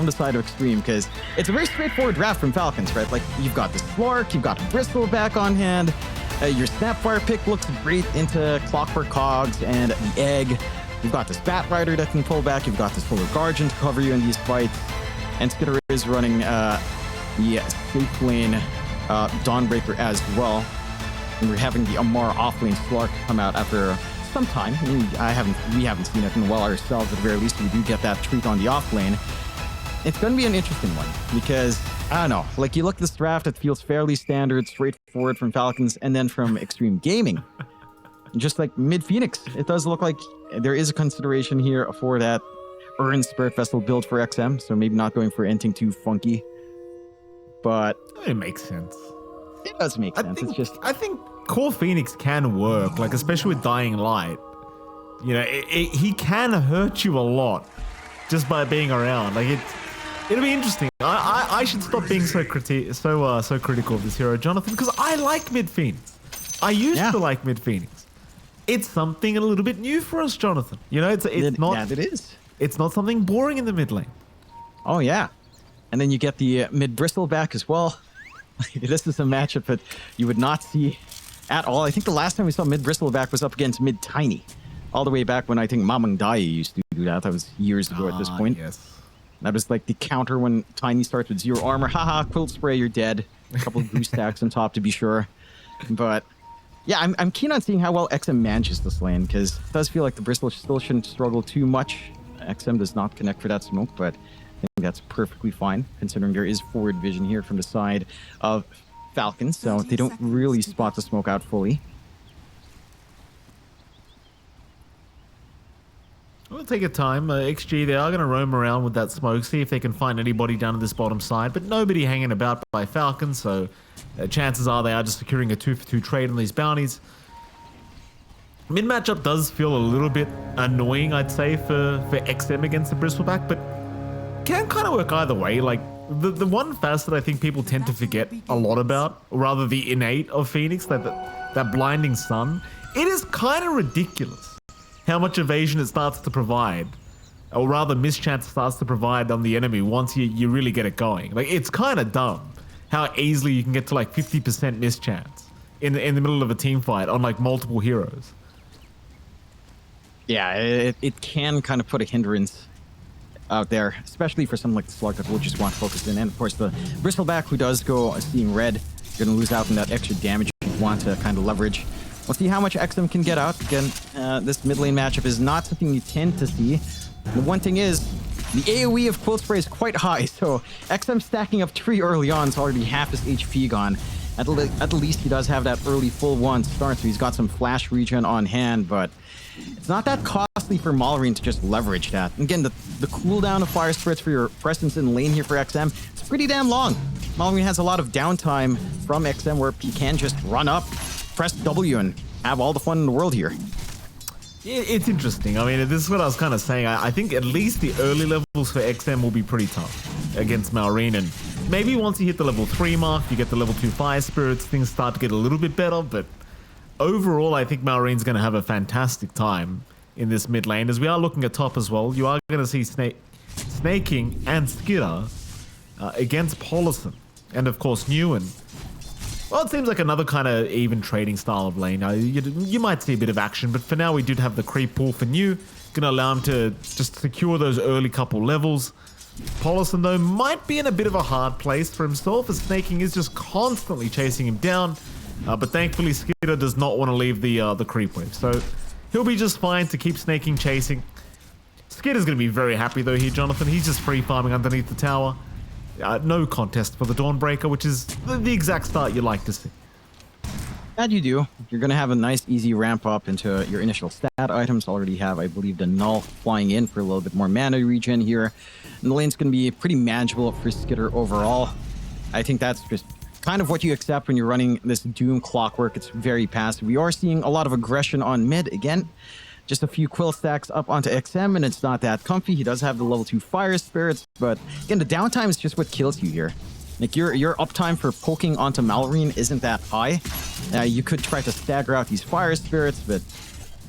from the side of Xtreme, because it's a very straightforward draft from Falcons, right? Like, you've got this Flark, you've got Bristle back on hand, your Snapfire pick looks great into Clockwork Cogs and the Egg. You've got this Bat Rider that can pull back, you've got this Polar Guardian to cover you in these fights, and Skitter is running the safe lane Dawnbreaker as well. And we're having the Amar offlane Slark come out after some time. I mean, we haven't seen it in a while ourselves. At the very least, we do get that treat on the offlane. It's going to be an interesting one because, I don't know, like you look at this draft, it feels fairly standard, straightforward from Falcons, and then from Xtreme Gaming, just like mid-Phoenix, it does look like there is a consideration here for that Earn Spirit Vessel build for XM, so maybe not going for anything too funky, but it makes sense. It does make sense. I think Core Phoenix can work, like especially with Dying Light. You know, he can hurt you a lot just by being around. Like it'll be interesting. I should stop being so critical of this hero, Jonathan, because I like Mid Phoenix. I used to like Mid Phoenix. It's something a little bit new for us, Jonathan. You know, it's not. Yeah, it is. It's not something boring in the mid lane. Oh yeah, and then you get the mid Bristle back as well. This is a matchup that you would not see at all. I think the last time we saw mid Bristleback was up against mid Tiny, all the way back when I think Mamang Dai used to do that. That was years ago at this point. Yes. That was like the counter when Tiny starts with 0 armor. Haha, Quilt Spray, you're dead. A couple of boost stacks on top to be sure. But yeah, I'm keen on seeing how well XM manages this lane, because it does feel like the Bristle still shouldn't struggle too much. XM does not connect for that smoke, but I think that's perfectly fine, considering there is forward vision here from the side of Falcons, so they don't really spot the smoke out fully. We'll take a time. XG, they are going to roam around with that smoke, see if they can find anybody down at this bottom side, but nobody hanging about by Falcons, so chances are they are just securing a 2-for-2 trade on these bounties. Mid matchup does feel a little bit annoying, I'd say, for XM against the Bristleback, but can kind of work either way. Like the one facet I think people tend to forget a lot about, or rather the innate of Phoenix, that blinding sun, it is kind of ridiculous how much evasion it starts to provide, or rather mischance starts to provide on the enemy once you really get it going. Like, it's kind of dumb how easily you can get to like 50% mischance in the middle of a team fight on like multiple heroes. Yeah, it can kind of put a hindrance out there, especially for someone like the Slug that will just want to focus in. And of course, the Bristleback, who does go seeing red, you're going to lose out on that extra damage you want to kind of leverage. We'll see how much XM can get out. Again, this mid lane matchup is not something you tend to see. The one thing is, the AoE of Quilt Spray is quite high, so XM stacking up 3 early on is already half his HP gone. At the least, he does have that early full 1 start, so he's got some flash regen on hand, but it's not that costly for Malrine to just leverage that. Again, the cooldown of Fire Spirits for your presence in lane here for XM, it's pretty damn long. Malrine has a lot of downtime from XM where he can just run up, press W, and have all the fun in the world here. It's interesting. I mean, this is what I was kind of saying. I think at least the early levels for XM will be pretty tough against Malrine, and maybe once you hit the level 3 mark, you get the level 2 Fire Spirits, things start to get a little bit better, but overall, I think Malrine's going to have a fantastic time in this mid lane. As we are looking at top as well, you are going to see Snaking and Skitter against Polison, and of course Newen. Well, it seems like another kind of even trading style of lane. You might see a bit of action, but for now we did have the creep pull for New, going to allow him to just secure those early couple levels. Polison, though, might be in a bit of a hard place for himself, as Snaking is just constantly chasing him down. But thankfully, Skitter does not want to leave the creep wave, so he'll be just fine to keep Snaking chasing. Skitter's going to be very happy, though, here, Jonathan. He's just free farming underneath the tower. No contest for the Dawnbreaker, which is the exact start you like to see. That you do. You're going to have a nice, easy ramp up into your initial stat items. Already have, I believe, the Null flying in for a little bit more mana regen here. And the lane's going to be pretty manageable for Skitter overall. I think that's just kind of what you accept when you're running this Doom Clockwork. It's very passive. We are seeing a lot of aggression on mid again. Just a few quill stacks up onto XM, and it's not that comfy. He does have the level 2 Fire Spirits, but again, the downtime is just what kills you here. Like, your uptime for poking onto Malrine isn't that high. You could try to stagger out these Fire Spirits, but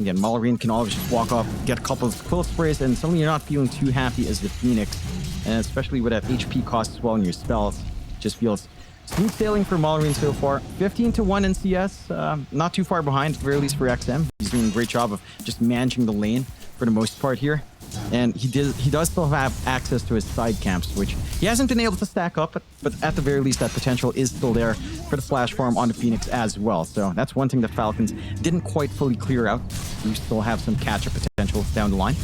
Again, Mallory can always just walk off, get a couple of quill sprays, and suddenly you're not feeling too happy as the Phoenix. And especially with that HP cost as well in your spells, just feels smooth sailing for Mallory so far. 15-1 in CS, not too far behind, at the very least for XM. He's doing a great job of just managing the lane for the most part here. And he does still have access to his side camps, which he hasn't been able to stack up, but at the very least that potential is still there for the flash farm on the Phoenix as well. So that's one thing that Falcons didn't quite fully clear out. We still have some catch-up potential down the line.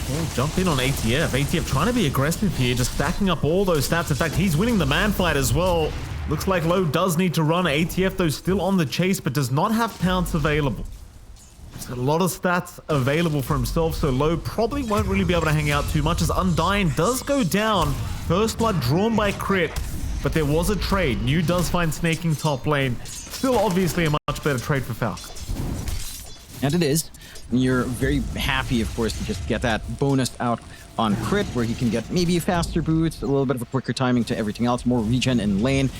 Oh, jump in on ATF. ATF trying to be aggressive here, just stacking up all those stats. In fact, he's winning the man fight as well. Looks like Low does need to run. ATF, though, still on the chase, but does not have pounce available. He's got a lot of stats available for himself, so Low probably won't really be able to hang out too much as Undying does go down. First blood drawn by Crit, but there was a trade. New does find snaking top lane. Still obviously a much better trade for Falcons. And it is. You're very happy, of course, to just get that bonus out on Crit, where he can get maybe a faster boots, a little bit of a quicker timing to everything else, more regen in lane.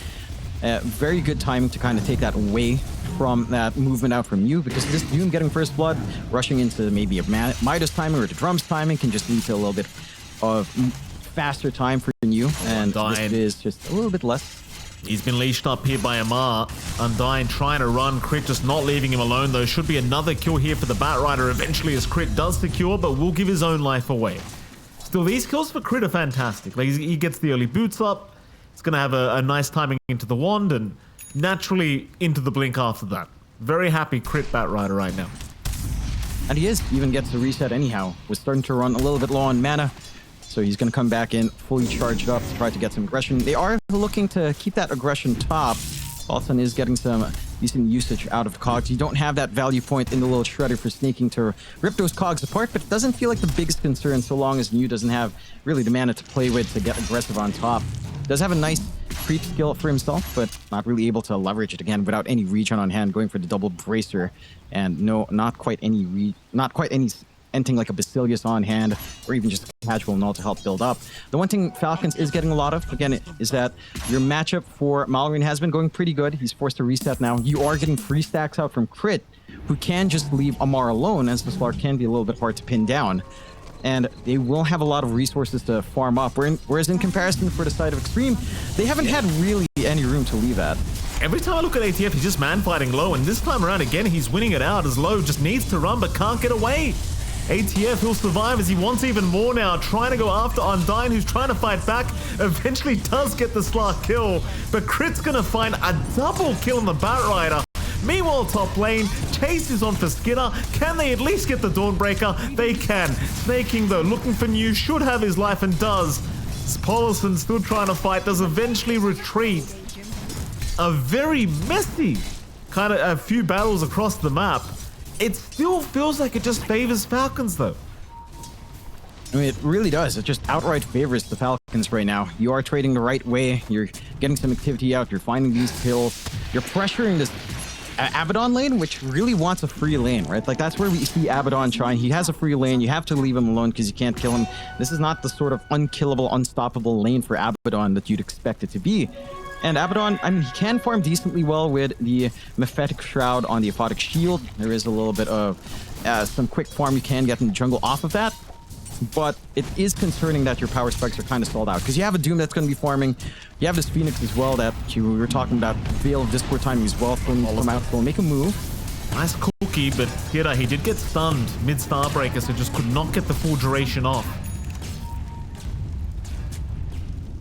Very good timing to kind of take that away from that movement out from you, because this Doom getting first blood, rushing into maybe a Midas timing or the Drums timing can just lead to a little bit of faster time for you, and this is just a little bit less. He's been leashed up here by Amar. Undying trying to run. Crit just not leaving him alone, though. Should be another kill here for the Batrider eventually as Crit does secure, but will give his own life away. Still, these kills for Crit are fantastic. Like, he gets the early boots up. It's going to have a nice timing into the wand and naturally into the blink after that. Very happy Crit Batrider right now. And he is. Even gets the reset anyhow. Was starting to run a little bit low on mana. So he's going to come back in fully charged up to try to get some aggression. They are looking to keep that aggression top. Falcon is getting some decent usage out of the cogs. You don't have that value point in the little shredder for sneaking to rip those cogs apart, but it doesn't feel like the biggest concern so long as New doesn't have really the mana to play with to get aggressive on top. Does have a nice creep skill for himself, but not really able to leverage it again without any regen on hand, going for the double bracer, and not quite any anything like a Basilius on hand, or even just a casual null to help build up. The one thing Falcons is getting a lot of, again, is that your matchup for Mallory has been going pretty good. He's forced to reset now. You are getting free stacks out from Crit, who can just leave Amar alone, as the Slark can be a little bit hard to pin down. And they will have a lot of resources to farm up. Whereas in comparison for the side of Xtreme, they haven't had really any room to leave at. Every time I look at ATF, he's just man-fighting Low, and this time around again, he's winning it out as Low just needs to run but can't get away. ATF, he'll survive as he wants even more now, trying to go after Undying, who's trying to fight back. Eventually does get the Slark kill, but Crit's gonna find a double kill on the Batrider. Meanwhile, top lane, Chase is on for Skinner. Can they at least get the Dawnbreaker? They can. Snaking, though, looking for New, should have his life and does. Polison still trying to fight, does eventually retreat. A very messy kind of a few battles across the map. It still feels like it just favors Falcons, though. I mean, it really does. It just outright favors the Falcons right now. You are trading the right way. You're getting some activity out. You're finding these kills. You're pressuring this Abaddon lane, which really wants a free lane, right? Like, that's where we see Abaddon trying. He has a free lane. You have to leave him alone because you can't kill him. This is not the sort of unkillable, unstoppable lane for Abaddon that you'd expect it to be. And Abaddon, I mean, he can farm decently well with the Mephetic Shroud on the Aphotic Shield. There is a little bit of some quick farm you can get in the jungle off of that. But it is concerning that your power spikes are kind of stalled out, because you have a Doom that's going to be farming. You have this Phoenix as well that we were talking about. Veil of Discord timing as well. Still needs to come out, still make a move. Nice cookie, but Kira, he did get stunned mid-Starbreaker, so just could not get the full duration off.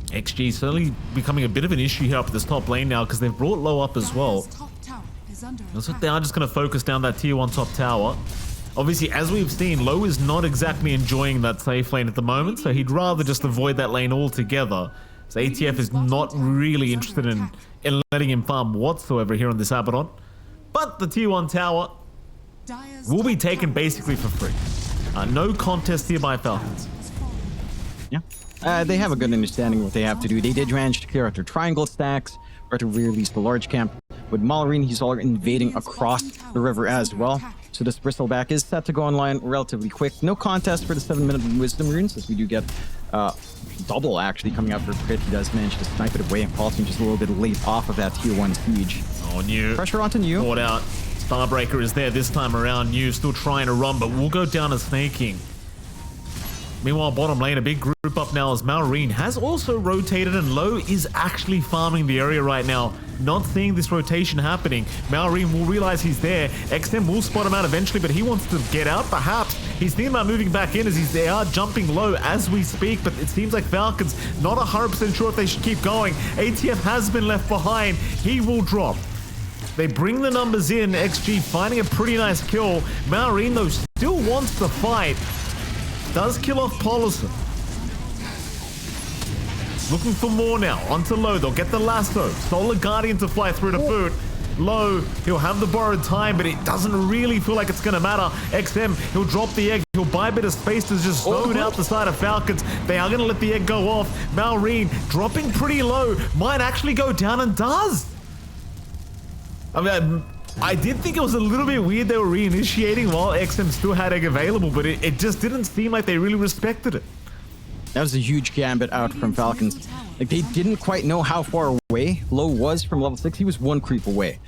XG certainly becoming a bit of an issue here up at this top lane now, because they've brought Low up as well. Looks like they are just going to focus down that tier 1 top tower. Obviously, as we've seen, Low is not exactly enjoying that safe lane at the moment, so he'd rather just avoid that lane altogether. So ATF is not really interested in letting him farm whatsoever here on this Abaddon. But the tier 1 tower will be taken basically for free. No contest here by Falcons. Yeah. They have a good understanding of what they have to do. They did manage to clear out their triangle stacks, or to release the large camp. With Mallory, he's all invading across the river as well. So this Bristleback is set to go online relatively quick. No contest for the 7-minute Wisdom Runes, as we do get double actually coming out for Crit. He does manage to snipe it away, and Paulson just a little bit late off of that tier 1 siege. Oh, New. Pressure onto New. Caught out. Starbreaker is there this time around. New still trying to run, but will go down as snaking. Meanwhile, bottom lane, a big group up now as Malrine has also rotated, and Low is actually farming the area right now. Not seeing this rotation happening. Malrine will realize he's there. XM will spot him out eventually, but he wants to get out perhaps. He's thinking about moving back in as they are jumping low as we speak, but it seems like Falcons not 100% sure if they should keep going. ATF has been left behind. He will drop. They bring the numbers in. XG finding a pretty nice kill. Malrine, though, still wants to fight. Does kill off Paulison. Looking for more now. Onto Low. They'll get the lasso. Solar Guardian to fly through to boot. Low, he'll have the borrowed time, but it doesn't really feel like it's going to matter. XM, he'll drop the egg. He'll buy a bit of space to just zone out the side of Falcons. They are going to let the egg go off. Malrine dropping pretty low. Might actually go down, and does. I mean, I did think it was a little bit weird they were reinitiating while XM still had egg available, but it just didn't seem like they really respected it. That was a huge gambit out from Falcons. Like, they didn't quite know how far away Low was from level 6. He was one creep away.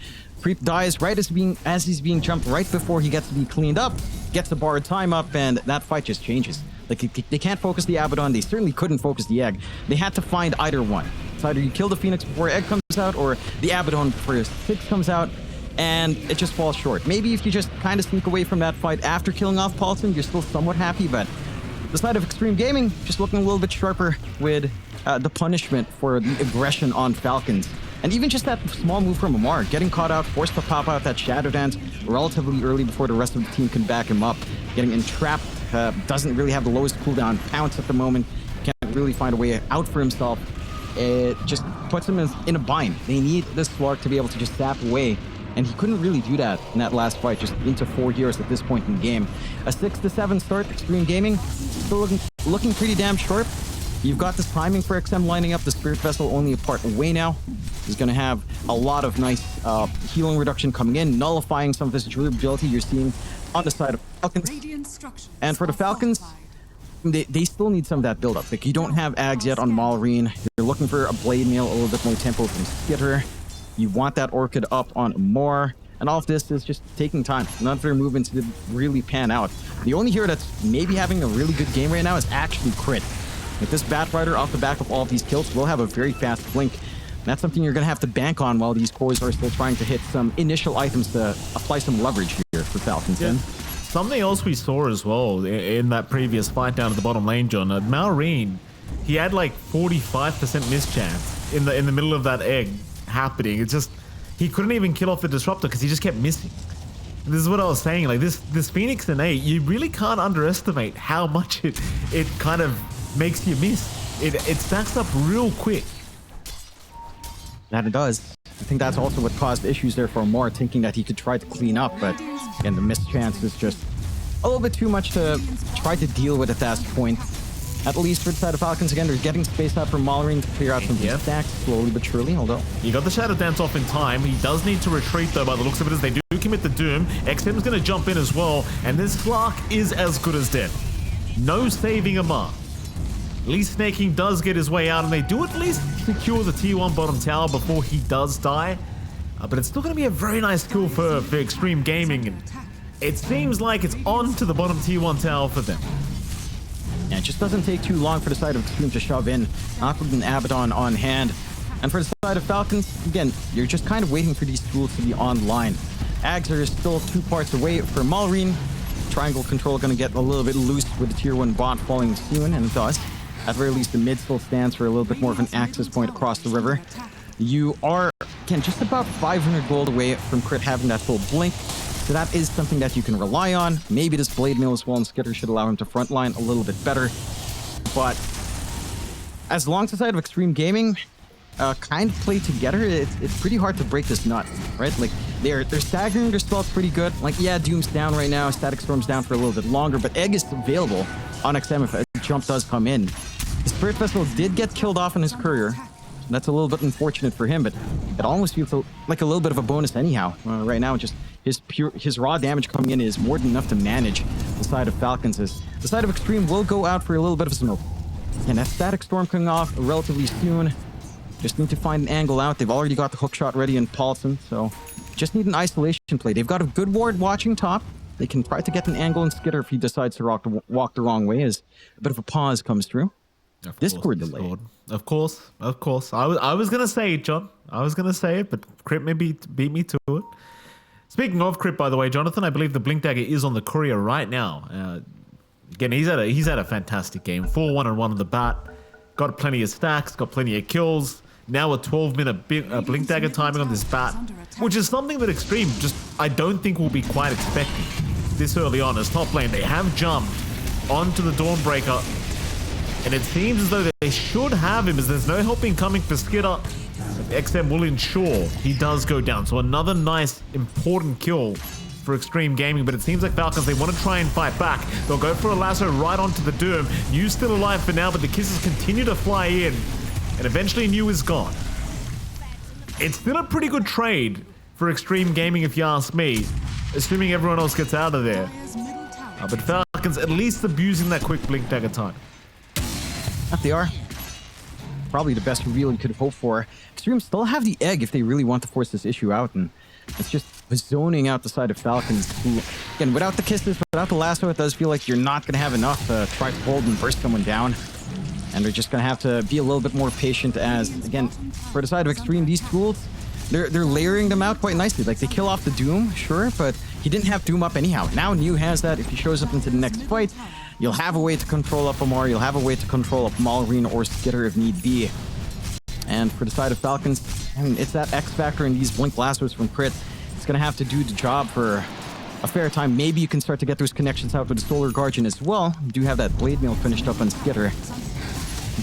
Creep dies right as he's being jumped, right before he gets to be cleaned up, gets the borrowed time up, and that fight just changes. Like, they can't focus the Abaddon. They certainly couldn't focus the egg. They had to find either one. It's either you kill the Phoenix before egg comes out, or the Abaddon before 6 comes out, and it just falls short. Maybe if you just kind of sneak away from that fight after killing off Paulson, you're still somewhat happy, but the side of Xtreme Gaming just looking a little bit sharper with the punishment for the aggression on Falcons. And even just that small move from Amar, getting caught out, forced to pop out that Shadow Dance relatively early before the rest of the team can back him up. Getting entrapped, doesn't really have the lowest cooldown, pounce at the moment, can't really find a way out for himself. It just puts him in a bind. They need this Slark to be able to just tap away, and he couldn't really do that in that last fight, just into 4 heroes at this point in the game. A 6-7 start, Xtreme Gaming, still looking pretty damn sharp. You've got this timing for XM lining up. The Spirit Vessel only a part away now. He's going to have a lot of nice healing reduction coming in, nullifying some of this durability you're seeing on the side of Falcons. And for the Falcons, they still need some of that build-up. Like, you don't have Ags yet on Malrine. You're looking for a Blade Mail, a little bit more tempo from Skitter. You want that Orchid up on more. And all of this is just taking time. None of their movements did really pan out. The only hero that's maybe having a really good game right now is actually Crit. With this Batrider off the back of all of these kills, will have a very fast blink. And that's something you're going to have to bank on while these cores are still trying to hit some initial items to apply some leverage here for Falcons. Yeah. Something else we saw as well in that previous fight down at the bottom lane, John. Malrine, he had like 45% mischance in the middle of that egg happening. It's just, he couldn't even kill off the Disruptor because he just kept missing. This is what I was saying. Like, this Phoenix and 8, you really can't underestimate how much it kind of makes you miss. It stacks up real quick. That it does. I think that's also what caused issues there for Moore, thinking that he could try to clean up, but again, the mischance is just a little bit too much to try to deal with at that point. At least for the side of Falcons, again, they're getting space out from Malrine to clear out some stacks slowly but surely, although he got the Shadow Dance off in time. He does need to retreat, though, by the looks of it, as they do commit the Doom. XM's going to jump in as well, and this Clark is as good as dead. No saving Amar. At least Snaking does get his way out, and they do at least secure the T1 bottom tower before he does die. But it's still going to be a very nice kill for Xtreme Gaming, and it seems like it's on to the bottom T1 tower for them. Yeah, it just doesn't take too long for the side of Xtreme to shove in, not with an Abaddon on hand. And for the side of Falcons, again, you're just kind of waiting for these tools to be online. Ags are still 2 parts away for Malrine. Triangle control going to get a little bit loose with the tier 1 bot falling soon, and it does. At the very least, the mid still stands for a little bit more of an access point across the river. You are, again, just about 500 gold away from Crit having that full blink. So that is something that you can rely on. Maybe this Blade Mail as well, and Skitter should allow him to frontline a little bit better. But as long as the side of Xtreme Gaming kind of play together, it's pretty hard to break this nut, right? Like, they're staggering their spells pretty good. Like, yeah, Doom's down right now, Static Storm's down for a little bit longer, but Egg is available on XM if a jump does come in. The Spirit Vessel did get killed off in his courier. That's a little bit unfortunate for him, but it almost feels like a little bit of a bonus anyhow. Right now, just his raw damage coming in is more than enough to manage the side of Falcons. The side of Xtreme will go out for a little bit of smoke. And that Static Storm coming off relatively soon. Just need to find an angle out. They've already got the hook shot ready in Paulson, so just need an isolation play. They've got a good ward watching top. They can try to get an angle on Skitter if he decides to walk the wrong way, as a bit of a pause comes through. Discord delay. Of course. I was gonna say it, John. I was gonna say it, but Crypt maybe beat me to it. Speaking of Crypt, by the way, Jonathan, I believe the Blink Dagger is on the courier right now. Again, he's had a fantastic game. 4-1 and 1 on the bat. Got plenty of stacks, got plenty of kills. Now a 12-minute Blink Dagger timing on this bat, which is something that Xtreme just, I don't think will be quite expecting this early on. As top lane, they have jumped onto the Dawnbreaker, and it seems as though they should have him, as there's no helping coming for Skitter. XM will ensure he does go down. So another nice, important kill for Xtreme Gaming, but it seems like Falcons, they want to try and fight back. They'll go for a lasso right onto the Doom. New's still alive for now, but the kisses continue to fly in, and eventually New is gone. It's still a pretty good trade for Xtreme Gaming, if you ask me, assuming everyone else gets out of there. But Falcons at least abusing that quick Blink Dagger time. That they are. Probably the best reveal you could hope for. Xtreme still have the egg if they really want to force this issue out, and it's just zoning out the side of Falcons, who, again, without the kisses, without the lasso, it does feel like you're not going to have enough to try to hold and burst someone down. And they're just going to have to be a little bit more patient, as, again, for the side of Xtreme, these tools, they're layering them out quite nicely. Like, they kill off the Doom, sure, but he didn't have Doom up anyhow. Now New has that. If he shows up into the next fight, you'll have a way to control up Amar, you'll have a way to control up Malrine or Skitter if need be. And for the side of Falcons, I mean, it's that X factor in these Blink Lassos from Crit. It's going to have to do the job for a fair time. Maybe you can start to get those connections out with the Solar Guardian as well. You do have that Blade Mail finished up on Skitter.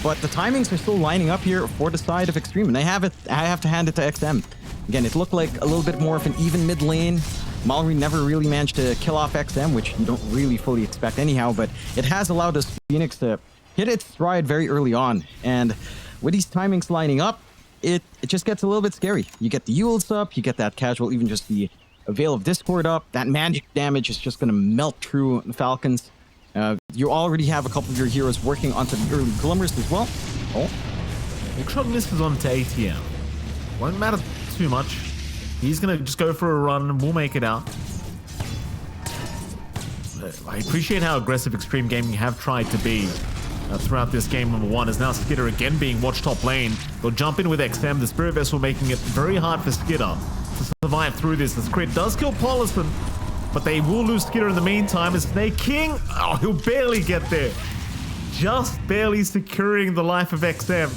But the timings are still lining up here for the side of Xtreme, and I have to hand it to XM. Again, it looked like a little bit more of an even mid lane. Mallory never really managed to kill off XM, which you don't really fully expect anyhow, but it has allowed us Phoenix to hit its stride very early on. And with these timings lining up, it just gets a little bit scary. You get the Euls up, you get that casual, even just the Veil of Discord up. That magic damage is just going to melt through the Falcons. You already have a couple of your heroes working onto the early glimmers as well. Oh. Ultron misses onto ATM. Won't matter too much. He's going to just go for a run and we'll make it out. I appreciate how aggressive Xtreme Gaming have tried to be throughout this game. Number one is now Skitter again being watched top lane. They'll jump in with XM, the Spirit Vessel making it very hard for Skitter to survive through this. The Crit does kill Polison, but they will lose Skitter in the meantime. As Snake King, oh, he'll barely get there. Just barely securing the life of XM.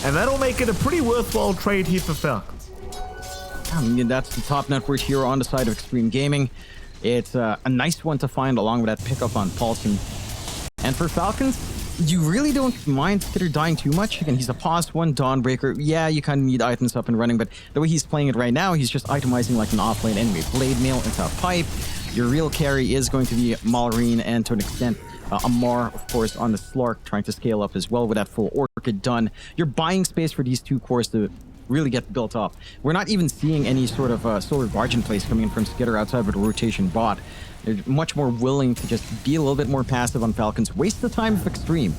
And that'll make it a pretty worthwhile trade here for Falcons. I mean, that's the top network hero on the side of Xtreme Gaming. It's a nice one to find along with that pickup on Paulson. And for Falcons, you really don't mind Skitter dying too much. Again, he's a pause one Dawnbreaker. Yeah, you kind of need items up and running, but the way he's playing it right now, he's just itemizing like an offlane enemy. Blade Mail into a pipe. Your real carry is going to be Malrine, and to an extent, Amar, of course, on the Slark, trying to scale up as well with that full Orchid done. You're buying space for these two cores to really get built up. We're not even seeing any sort of Solar Guardian plays coming in from Skitter outside of a rotation bot. They're much more willing to just be a little bit more passive on Falcons. Waste the time of Xtreme.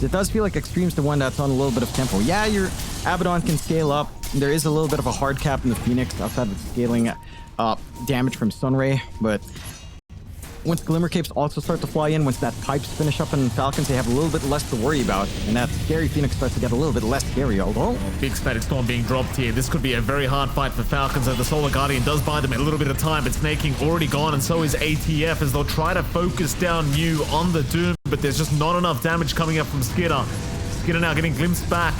It does feel like Xtreme's the one that's on a little bit of tempo. Yeah, your Abaddon can scale up. There is a little bit of a hard cap in the Phoenix outside of scaling damage from Sunray, but once Glimmer Capes also start to fly in, once that pipes finish up in Falcons, they have a little bit less to worry about, and that scary Phoenix starts to get a little bit less scary, although... Big Static Storm being dropped here. This could be a very hard fight for Falcons, and the Solar Guardian does buy them a little bit of time, but Snake King already gone, and so is ATF, as they'll try to focus down New on the Doom, but there's just not enough damage coming up from Skitter. Skitter now getting glimpsed back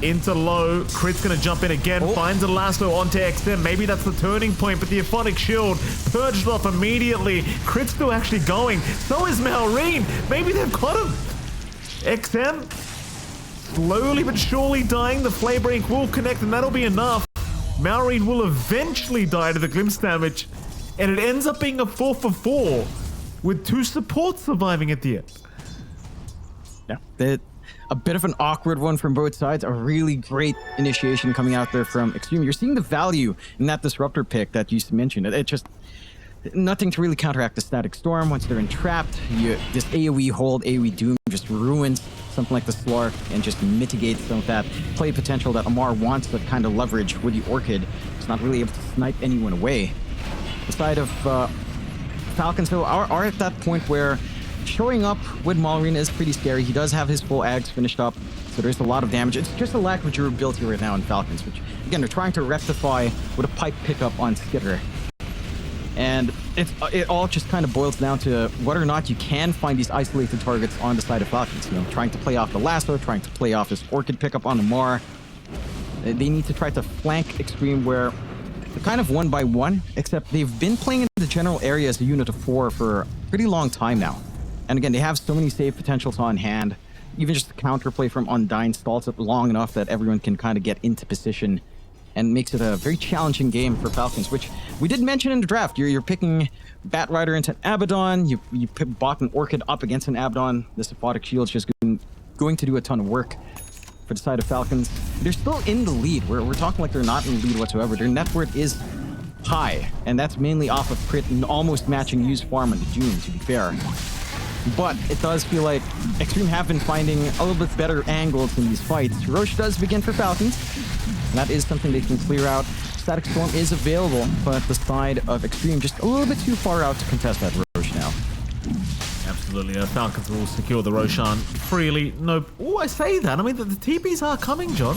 into low. Crit's gonna jump in again, finds a lasso onto XM. Maybe that's the turning point, but the Aphonic Shield purged off immediately. Crit's still actually going. So is Malrine. Maybe they've got him. XM slowly but surely dying. The Flame Break will connect, and that'll be enough. Malrine will eventually die to the glimpse damage, and it ends up being a 4-for-4 with two supports surviving at the end. Yeah, a bit of an awkward one from both sides. A really great initiation coming out there from Xtreme. You're seeing the value in that Disruptor pick that you mentioned. It just... nothing to really counteract the static storm. Once they're entrapped, this AoE hold, AoE doom just ruins something like the Slark and just mitigates some of that play potential that Amar wants to kind of leverage with the Orchid. It's not really able to snipe anyone away. The side of Falcons, though, are at that point where showing up with Malrine is pretty scary. He does have his full Ags finished up, so there's a lot of damage. It's just a lack of durability right now in Falcons, which, again, they're trying to rectify with a pipe pickup on Skitter. And it all just kind of boils down to whether or not you can find these isolated targets on the side of Falcons. You know, trying to play off the lasso, trying to play off this Orchid pickup on the Mar. They need to try to flank Xtreme where they're kind of one by one, except they've been playing in the general area as a unit of 4 for a pretty long time now. And again, they have so many save potentials on hand. Even just the counterplay from Undyne stalls it long enough that everyone can kind of get into position and makes it a very challenging game for Falcons, which we did mention in the draft. You're picking Batrider into an Abaddon. You bought an Orchid up against an Abaddon. This Aphotic Shield's just going to do a ton of work for the side of Falcons. They're still in the lead. We're talking like they're not in the lead whatsoever. Their net worth is high, and that's mainly off of crit and almost matching use farm on the June, to be fair. But it does feel like Xtreme have been finding a little bit better angles in these fights. Roche does begin for Falcons. And that is something they can clear out. Static Storm is available, but the side of Xtreme just a little bit too far out to contest that Roche now. Absolutely. Falcons will secure the Roshan freely. No. Oh, I say that. I mean, the TPs are coming, John.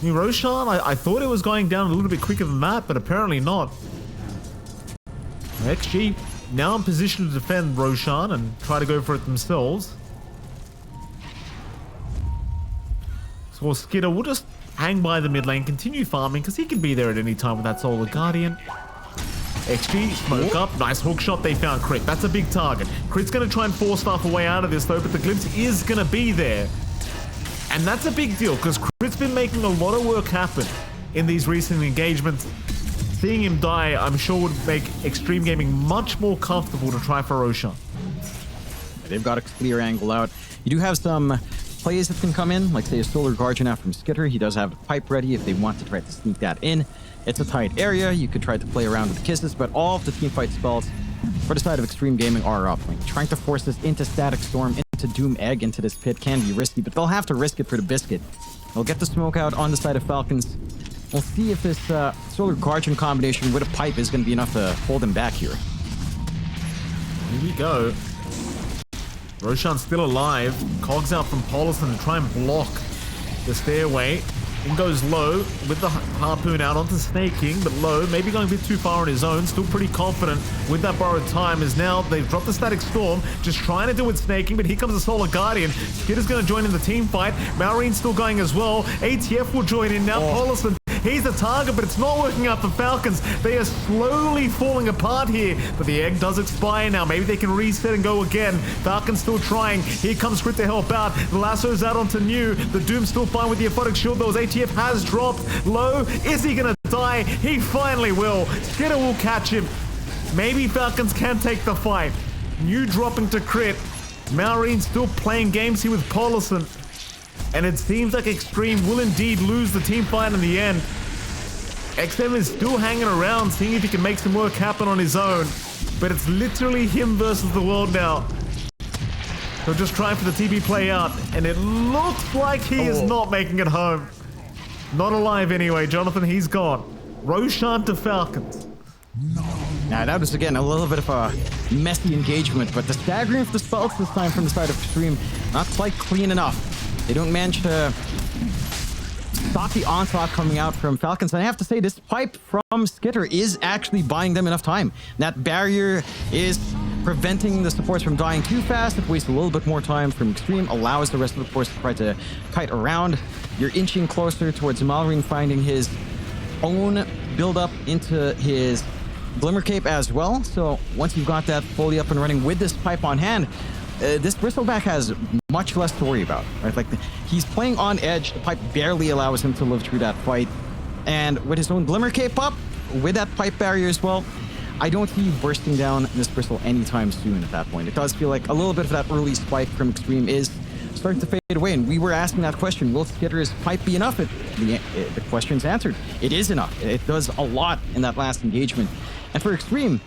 I mean, Roshan, I thought it was going down a little bit quicker than that, but apparently not. XG now in position to defend Roshan and try to go for it themselves. So Skitter will just hang by the mid lane, continue farming, because he can be there at any time with that Solar Guardian. XG, smoke up, nice hook shot, they found Crit. That's a big target. Crit's going to try and force stuff away out of this though, but the glimpse is going to be there. And that's a big deal, because Crit's been making a lot of work happen in these recent engagements. Seeing him die, I'm sure would make Xtreme Gaming much more comfortable to try for Roshan. They've got a clear angle out. You do have some plays that can come in, like say a Solar Guardian out from Skitter. He does have the pipe ready if they want to try to sneak that in. It's a tight area. You could try to play around with the kisses, but all of the teamfight spells for the side of Xtreme Gaming are up. Like, trying to force this into Static Storm, into Doom Egg, into this pit can be risky, but they'll have to risk it for the biscuit. They'll get the smoke out on the side of Falcons. We'll see if this Solar Guardian combination with a pipe is going to be enough to hold them back here. Here we go. Roshan's still alive. Cogs out from Polison to try and block the stairway. In goes Low with the harpoon out onto Snake King, but Low maybe going a bit too far on his own. Still pretty confident with that borrowed time, as now they've dropped the Static Storm, just trying to do with Snake King, but here comes the Solar Guardian. Skitter's going to join in the team fight. Malrine's still going as well. ATF will join in now. Polison, he's the target, but it's not working out for Falcons. They are slowly falling apart here, but the egg does expire now. Maybe they can reset and go again. Falcons still trying. Here comes Crit to help out. The lasso's out onto New. The Doom's still fine with the Aphotic Shield, though, as ATF has dropped. Low, is he gonna die? He finally will. Skitter will catch him. Maybe Falcons can take the fight. New dropping to Crit. Malrine still playing games here with Polison. And it seems like Xtreme will indeed lose the team fight in the end. XM is still hanging around, seeing if he can make some work happen on his own. But it's literally him versus the world now. They're just trying for the TP play out, and it looks like he is not making it home. Not alive anyway, Jonathan, he's gone. Roshan to Falcons. Now, that was, again, a little bit of a messy engagement, but the staggering of the spells this time from the side of Xtreme, not quite clean enough. They don't manage to stop the onslaught coming out from Falcons. And I have to say, this pipe from Skitter is actually buying them enough time. That barrier is preventing the supports from dying too fast. It wastes a little bit more time from Xtreme, allows the rest of the force to try to kite around. You're inching closer towards Malrine finding his own build-up into his Glimmer Cape as well. So once you've got that fully up and running with this pipe on hand, this Bristleback has much less to worry about, right? Like, he's playing on edge. The pipe barely allows him to live through that fight. And with his own Glimmer Cape up, with that pipe barrier as well, I don't see you bursting down this Bristle anytime soon at that point. It does feel like a little bit of that early spike from Xtreme is starting to fade away. And we were asking that question, will Skitter's pipe be enough? The question's answered. It is enough. It does a lot in that last engagement. And for Xtreme,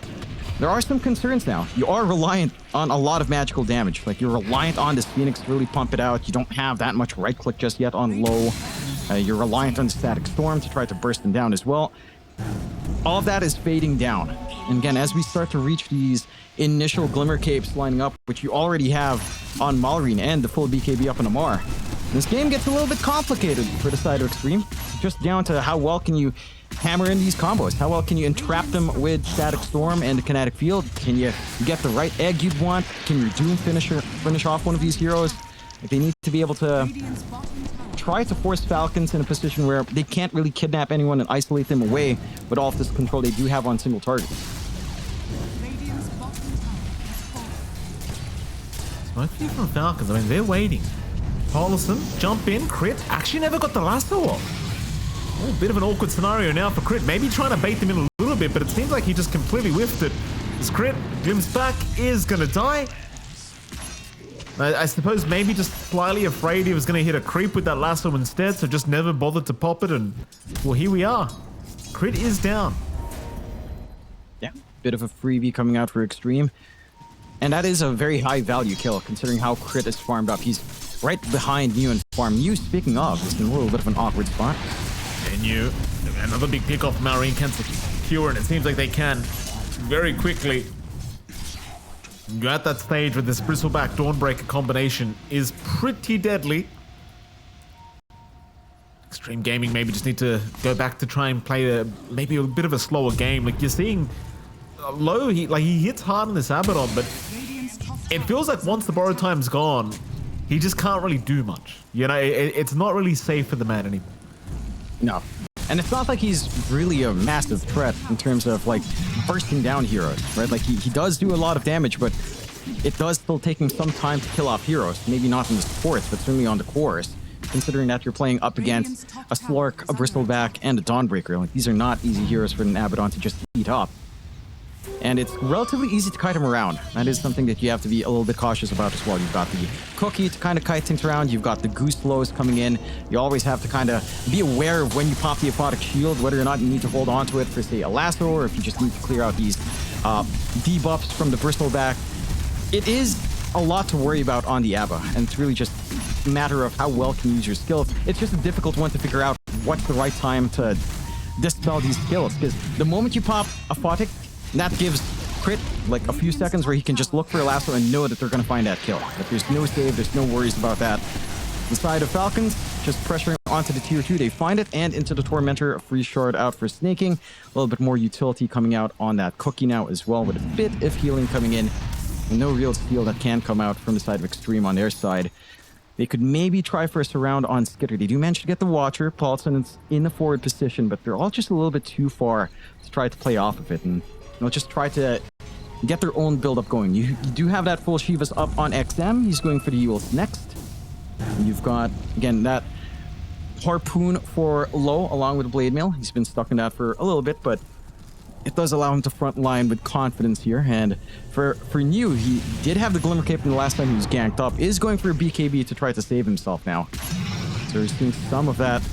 there are some concerns now. You are reliant on a lot of magical damage. Like, you're reliant on this Phoenix to really pump it out. You don't have that much right click just yet on low. You're reliant on Static Storm to try to burst them down as well. All of that is fading down. And again, as we start to reach these initial Glimmer Capes lining up, which you already have on Malrine and the full BKB up on Amar, this game gets a little bit complicated for the side of Xtreme. It's just down to how well can you hammer in these combos? How well can you entrap them with Static Storm and the Kinetic Field? Can you get the right egg you'd want? Can your Doom finish off one of these heroes? Like, they need to be able to try to force Falcons in a position where they can't really kidnap anyone and isolate them away with all of this control they do have on single targets. Smoking from Falcons, I mean, they're waiting. Paulson, jump in, crit. Actually never got the lasso off. Oh, bit of an awkward scenario now for Crit. Maybe trying to bait them in a little bit, but it seems like he just completely whiffed it. This Crit, glimpse back, is going to die. I suppose maybe just slightly afraid he was going to hit a creep with that lasso instead, so just never bothered to pop it, and well, here we are. Crit is down. Yeah, bit of a freebie coming out for Xtreme. And that is a very high value kill, considering how Crit is farmed up. He's right behind New in farm. New, speaking of, is in a little bit of an awkward spot. And you, another big pick off Malrine can secure, and it seems like they can very quickly. You're at that stage where this Bristleback Dawnbreaker combination is pretty deadly. Xtreme Gaming maybe just need to go back to try and play maybe a bit of a slower game. Like, you're seeing low, he hits hard on this Abaddon, but it feels like once the borrowed time's gone, he just can't really do much. You know, it's not really safe for the man anymore. No. And it's not like he's really a massive threat in terms of, like, bursting down heroes, right? Like, he does do a lot of damage, but it does still take him some time to kill off heroes. Maybe not in the supports, but certainly on the cores, considering that you're playing up against a Slark, a Bristleback, and a Dawnbreaker. Like, these are not easy heroes for an Abaddon to just eat up. And it's relatively easy to kite him around. That is something that you have to be a little bit cautious about as well. You've got the Cookie to kind of kite things around. You've got the Goose Blows coming in. You always have to kind of be aware of when you pop the Aphotic Shield, whether or not you need to hold on to it for, say, a lasso, or if you just need to clear out these debuffs from the Bristleback. It is a lot to worry about on the Abba, and it's really just a matter of how well can you use your skills. It's just a difficult one to figure out what's the right time to dispel these skills, because the moment you pop Aphotic, that gives Crit like a few seconds where he can just look for a lasso and know that they're going to find that kill. Like, there's no save, there's no worries about that. The side of Falcons, just pressuring onto the tier 2, they find it, and into the Tormentor, a free shard out for snaking. A little bit more utility coming out on that Cookie now as well, with a bit of healing coming in. And no real steal that can come out from the side of Xtreme on their side. They could maybe try for a surround on Skitter. They do manage to get the Watcher. Paulson is in the forward position, but they're all just a little bit too far to try to play off of it. And they'll just try to get their own build-up going. You do have that full Shivas up on XM. He's going for the Yules next. And you've got, again, that Harpoon for low along with the Blade Mail. He's been stuck in that for a little bit, but it does allow him to front line with confidence here. And for New, he did have the Glimmer Cape from the last time he was ganked up. Is going for a BKB to try to save himself now. So we're seeing some of that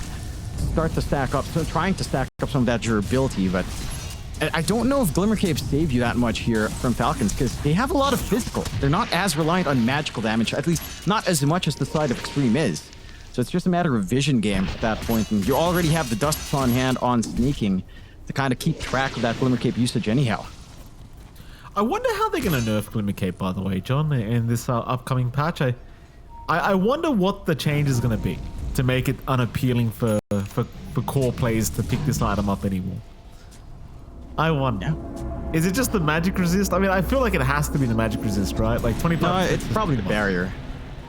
start to stack up. So trying to stack up some of that durability, but I don't know if Glimmer Capes save you that much here from Falcons, because they have a lot of physical. They're not as reliant on magical damage, at least not as much as the side of Xtreme is. So it's just a matter of vision game at that point. And you already have the Dusts on hand on sneaking to kind of keep track of that Glimmer Cape usage anyhow. I wonder how they're going to nerf Glimmer Cape, by the way, John, in this upcoming patch. I wonder what the change is going to be to make it unappealing for core players to pick this item up anymore. I wonder. Yeah. Is it just the magic resist? I mean, I feel like it has to be the magic resist, right? Like 25. No, it's probably the barrier.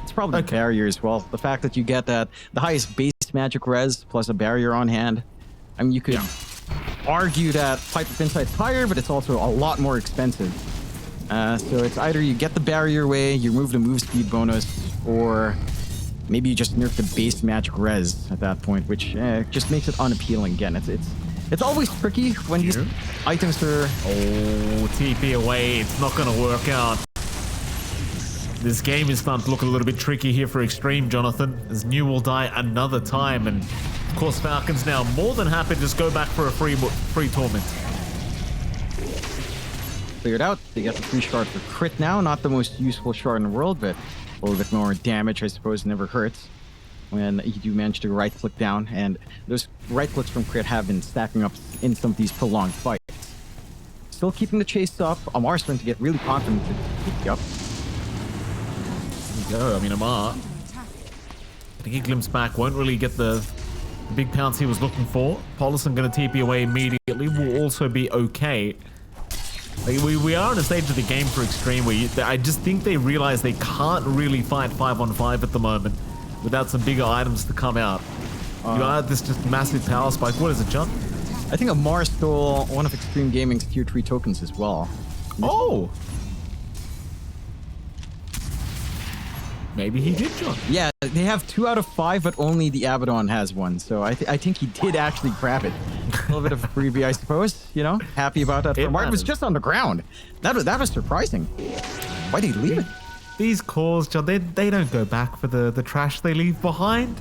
It's probably the barrier as well. The fact that you get the highest base magic res plus a barrier on hand. I mean, you could argue that Pipe of Insight's higher, but it's also a lot more expensive. So it's either you get the barrier away, you remove the move speed bonus, or maybe you just nerf the base magic res at that point, which just makes it unappealing again. It's always tricky when these items are... Oh, TP away. It's not going to work out. This game is starting to look a little bit tricky here for Xtreme, Jonathan, as New will die another time. And, of course, Falcons now more than happy to just go back for a free torment. cleared out. They get the free shard for crit now. Not the most useful shard in the world, but a little bit more damage, I suppose, never hurts when you do manage to right-click down. And those right-clicks from crit have been stacking up in some of these prolonged fights. Still keeping the chase up. Amar's starting to get really confident to pick up. There you go. I mean, Amar, I think he glimpsed back, won't really get the big pounce he was looking for. Paulison going to TP away immediately, will also be okay. Like, we are in a stage of the game for Xtreme where I just think they realize they can't really fight 5-on-5 at the moment without some bigger items to come out. You add this just massive power spike. What is it, John? I think Amar stole one of Xtreme Gaming's tier 3 tokens as well. Oh! Maybe he did, John. Yeah, they have 2 out of 5, but only the Abaddon has one. So I think he did actually grab it. A little bit of a freebie, I suppose. You know, happy about that. Mark was just on the ground. That was surprising. Why did he leave it? These cores, John, they don't go back for the trash they leave behind.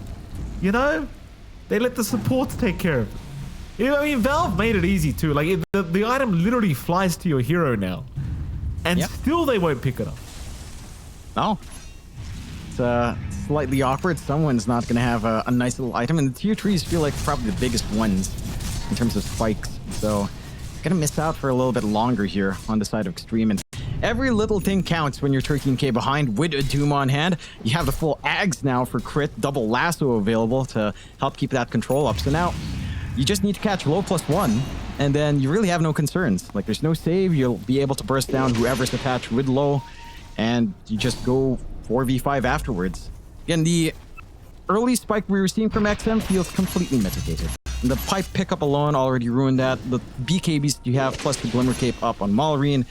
You know? They let the supports take care of it. You know, I mean, Valve made it easy too. Like, the item literally flies to your hero now. And still they won't pick it up. No. It's slightly awkward. Someone's not going to have a nice little item. And the tier 3s feel like probably the biggest ones in terms of spikes. So, going to miss out for a little bit longer here on the side of Xtreme. And every little thing counts when you're 13k behind with a Doom on hand. You have the full Ags now for crit, double lasso available to help keep that control up. So now, you just need to catch low +1, and then you really have no concerns. Like, there's no save. You'll be able to burst down whoever's attached with low, and you just go 4v5 afterwards. Again, the early spike we were seeing from XM feels completely mitigated. And the pipe pickup alone already ruined that. The BKBs you have, plus the Glimmer Cape up on Malrine,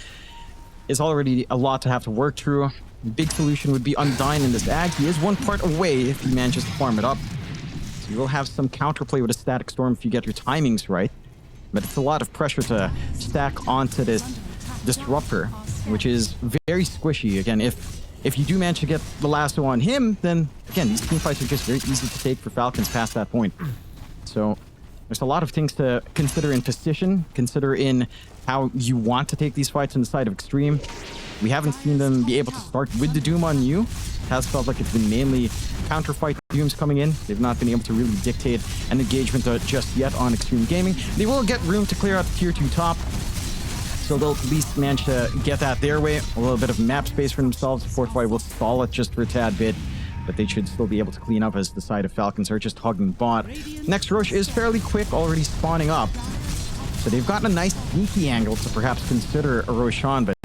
is already a lot to have to work through. The big solution would be Undyne in this Ag. He is 1 part away if he manages to farm it up. So you will have some counterplay with a Static Storm if you get your timings right. But it's a lot of pressure to stack onto this Disruptor, which is very squishy. Again, if you do manage to get the lasso on him, then again, these team fights are just very easy to take for Falcons past that point. So there's a lot of things to consider in position, consider in how you want to take these fights on the side of Xtreme. We haven't seen them be able to start with the Doom on you. It has felt like it's been mainly counterfight Dooms coming in. They've not been able to really dictate an engagement just yet on Xtreme Gaming. They will get room to clear out the tier 2 top, so they'll at least manage to get that their way. A little bit of map space for themselves. Fortify will stall it just for a tad bit, but they should still be able to clean up as the side of Falcons are just hugging bot. Next Rosh is fairly quick, already spawning up. So they've gotten a nice sneaky angle to perhaps consider a Roshan, but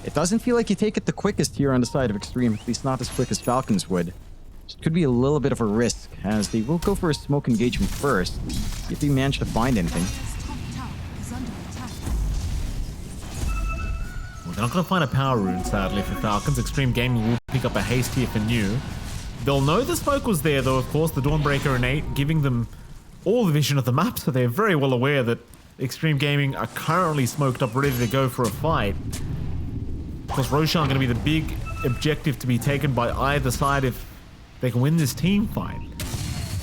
it doesn't feel like you take it the quickest here on the side of Xtreme, at least not as quick as Falcons would. It could be a little bit of a risk, as they will go for a smoke engagement first, if they manage to find anything. Well, they're not going to find a power rune, sadly, for Falcons. Xtreme Gaming will pick up a haste here for new. They'll know the smoke was there, though, of course, the Dawnbreaker innate, giving them all the vision of the map, so they're very well aware that Xtreme Gaming are currently smoked up, ready to go for a fight. Of course, Roshan going to be the big objective to be taken by either side if they can win this team fight.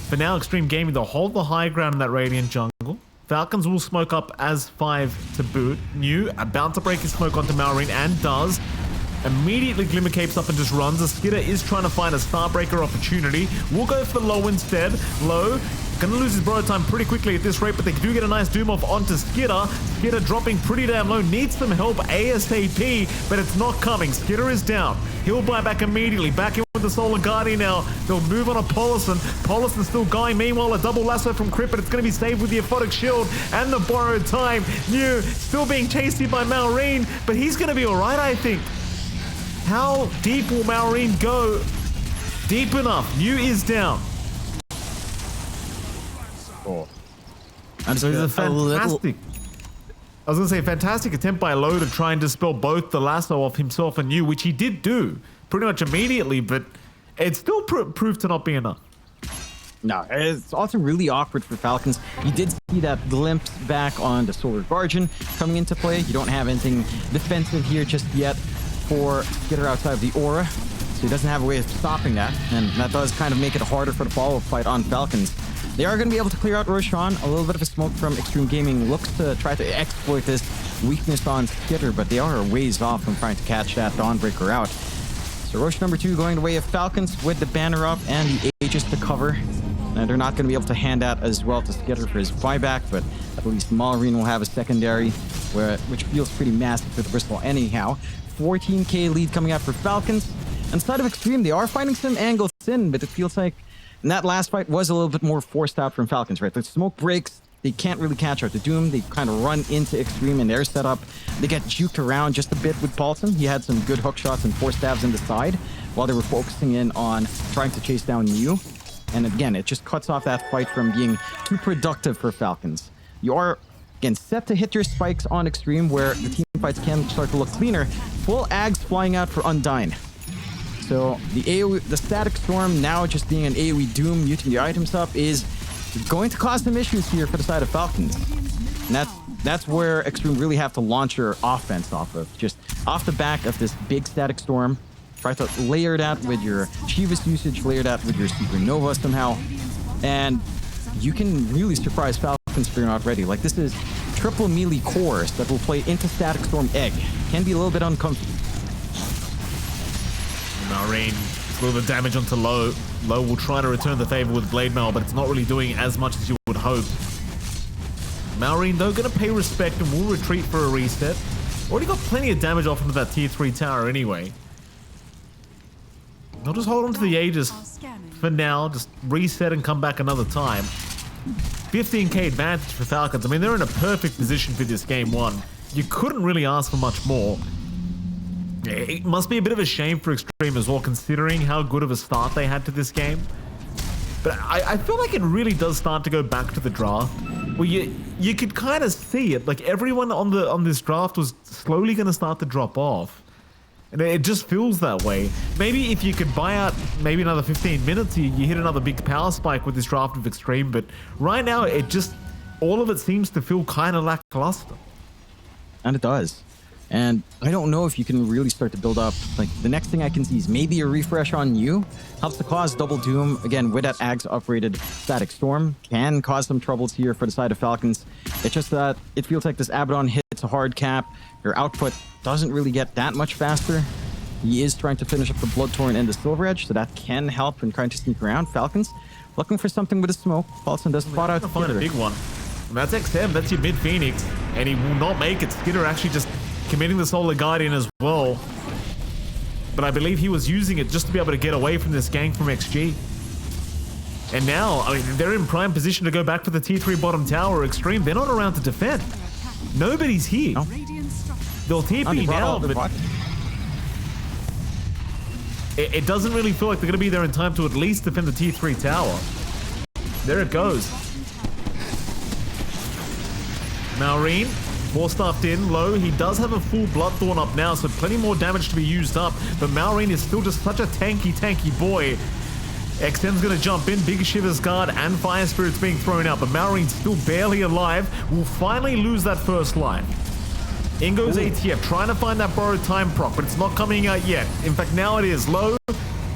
For now, Xtreme Gaming, they'll hold the high ground in that Radiant jungle. Falcons will smoke up as 5 to boot. New, about to break his smoke onto Malrine, and does. Immediately Glimmer Capes up and just runs. The Skidder is trying to find a Starbreaker opportunity. We'll go for Low instead. Low gonna lose his bro time pretty quickly at this rate, but they do get a nice Doom off onto Skidder. Skidder dropping pretty damn low, needs some help ASAP, but it's not coming. Skidder is down. He'll buy back immediately. Back in with the Solar Guardian now. They'll move on to Paulison. Paulison still going. Meanwhile, a double lasso from Crit, but it's going to be saved with the Aphotic Shield and the borrowed time. New still being chased here by Malrine, but he's going to be alright, I think. How deep will Malrine go? Deep enough. New is down. Oh. So it's a fantastic... I was going to say, fantastic attempt by Low to try and dispel both the lasso off himself and New, which he did do pretty much immediately, but it still proved to not be enough. No, it's also really awkward for Falcons. You did see that glimpse back on the Solar Guardian coming into play. You don't have anything defensive here just yet for Skidder outside of the aura, so he doesn't have a way of stopping that, and that does kind of make it harder for the follow-up fight on Falcons. They are going to be able to clear out Roshan. A little bit of a smoke from Xtreme Gaming looks to try to exploit this weakness on Skitter, but they are a ways off from trying to catch that Dawnbreaker out. So Roche number 2 going the way of Falcons with the banner up and the Aegis to cover. And they're not going to be able to hand that as well to Skitter for his buyback, but at least Maureen will have a secondary, which feels pretty massive for the Bristol anyhow. 14k lead coming out for Falcons. Inside of Xtreme, they are finding some angles in, but it feels like in that last fight was a little bit more forced out from Falcons, right? The smoke breaks, they can't really catch out the Doom. They kind of run into Xtreme in their setup. They get juked around just a bit with Paulson. He had some good hook shots and 4 stabs in the side while they were focusing in on trying to chase down Mew. And again, it just cuts off that fight from being too productive for Falcons. You are, again, set to hit your spikes on Xtreme where the team fights can start to look cleaner. Full Ags flying out for Undyne. So the AoE, the Static Storm now just being an AoE Doom, muting the items up, is going to cause some issues here for the side of Falcons. And that's where Xtreme really have to launch your offense off of. Just off the back of this big Static Storm. Try to layer that with your Shiva's usage, layer that with your Supernova somehow. And you can really surprise Falcons if you're not ready. Like, this is triple melee cores that will play into Static Storm Egg. Can be a little bit uncomfortable. Maureen, a little bit of damage onto Low. Low will try to return the favor with Blade Mail, but it's not really doing as much as you would hope. Maureen, though, going to pay respect and will retreat for a reset. Already got plenty of damage off into that tier 3 tower anyway. They'll just hold on to the Aegis for now, just reset and come back another time. 15k advantage for Falcons. I mean, they're in a perfect position for this game 1. You couldn't really ask for much more. It must be a bit of a shame for Xtreme as well, considering how good of a start they had to this game. But I feel like it really does start to go back to the draft. Well, you could kind of see it. Like, everyone on this draft was slowly going to start to drop off. And it just feels that way. Maybe if you could buy out maybe another 15 minutes, you hit another big power spike with this draft of Xtreme. But right now, all of it seems to feel kind of lackluster. And it does. And I don't know if you can really start to build up. Like, the next thing I can see is maybe a refresh on you. Helps to cause double Doom. Again, with that Ags upgraded Static Storm. Can cause some troubles here for the side of Falcons. It's just that it feels like this Abaddon hits a hard cap. Your output doesn't really get that much faster. He is trying to finish up the Bloodthorn and the Silver Edge, so that can help when trying to sneak around. Falcons looking for something with a smoke. Paulson does spot out find a big one. And that's XM, that's your mid Phoenix. And he will not make it. Skitter actually just committing the Solar Guardian as well. But I believe he was using it just to be able to get away from this gank from XG. And now, I mean, they're in prime position to go back for the tier 3 bottom tower. Xtreme, they're not around to defend. Nobody's here. No. They'll TP now, but it doesn't really feel like they're going to be there in time to at least defend the tier 3 tower. There it goes. Maureen, 4-staffed in, Low. He does have a full Bloodthorn up now, so plenty more damage to be used up. But Maureen is still just such a tanky boy. XM's going to jump in. Big Shiver's Guard and Fire Spirit's being thrown out, but Maureen's still barely alive. Will finally lose that first life. In goes ATF, trying to find that borrowed time proc, but it's not coming out yet. In fact, now it is. Low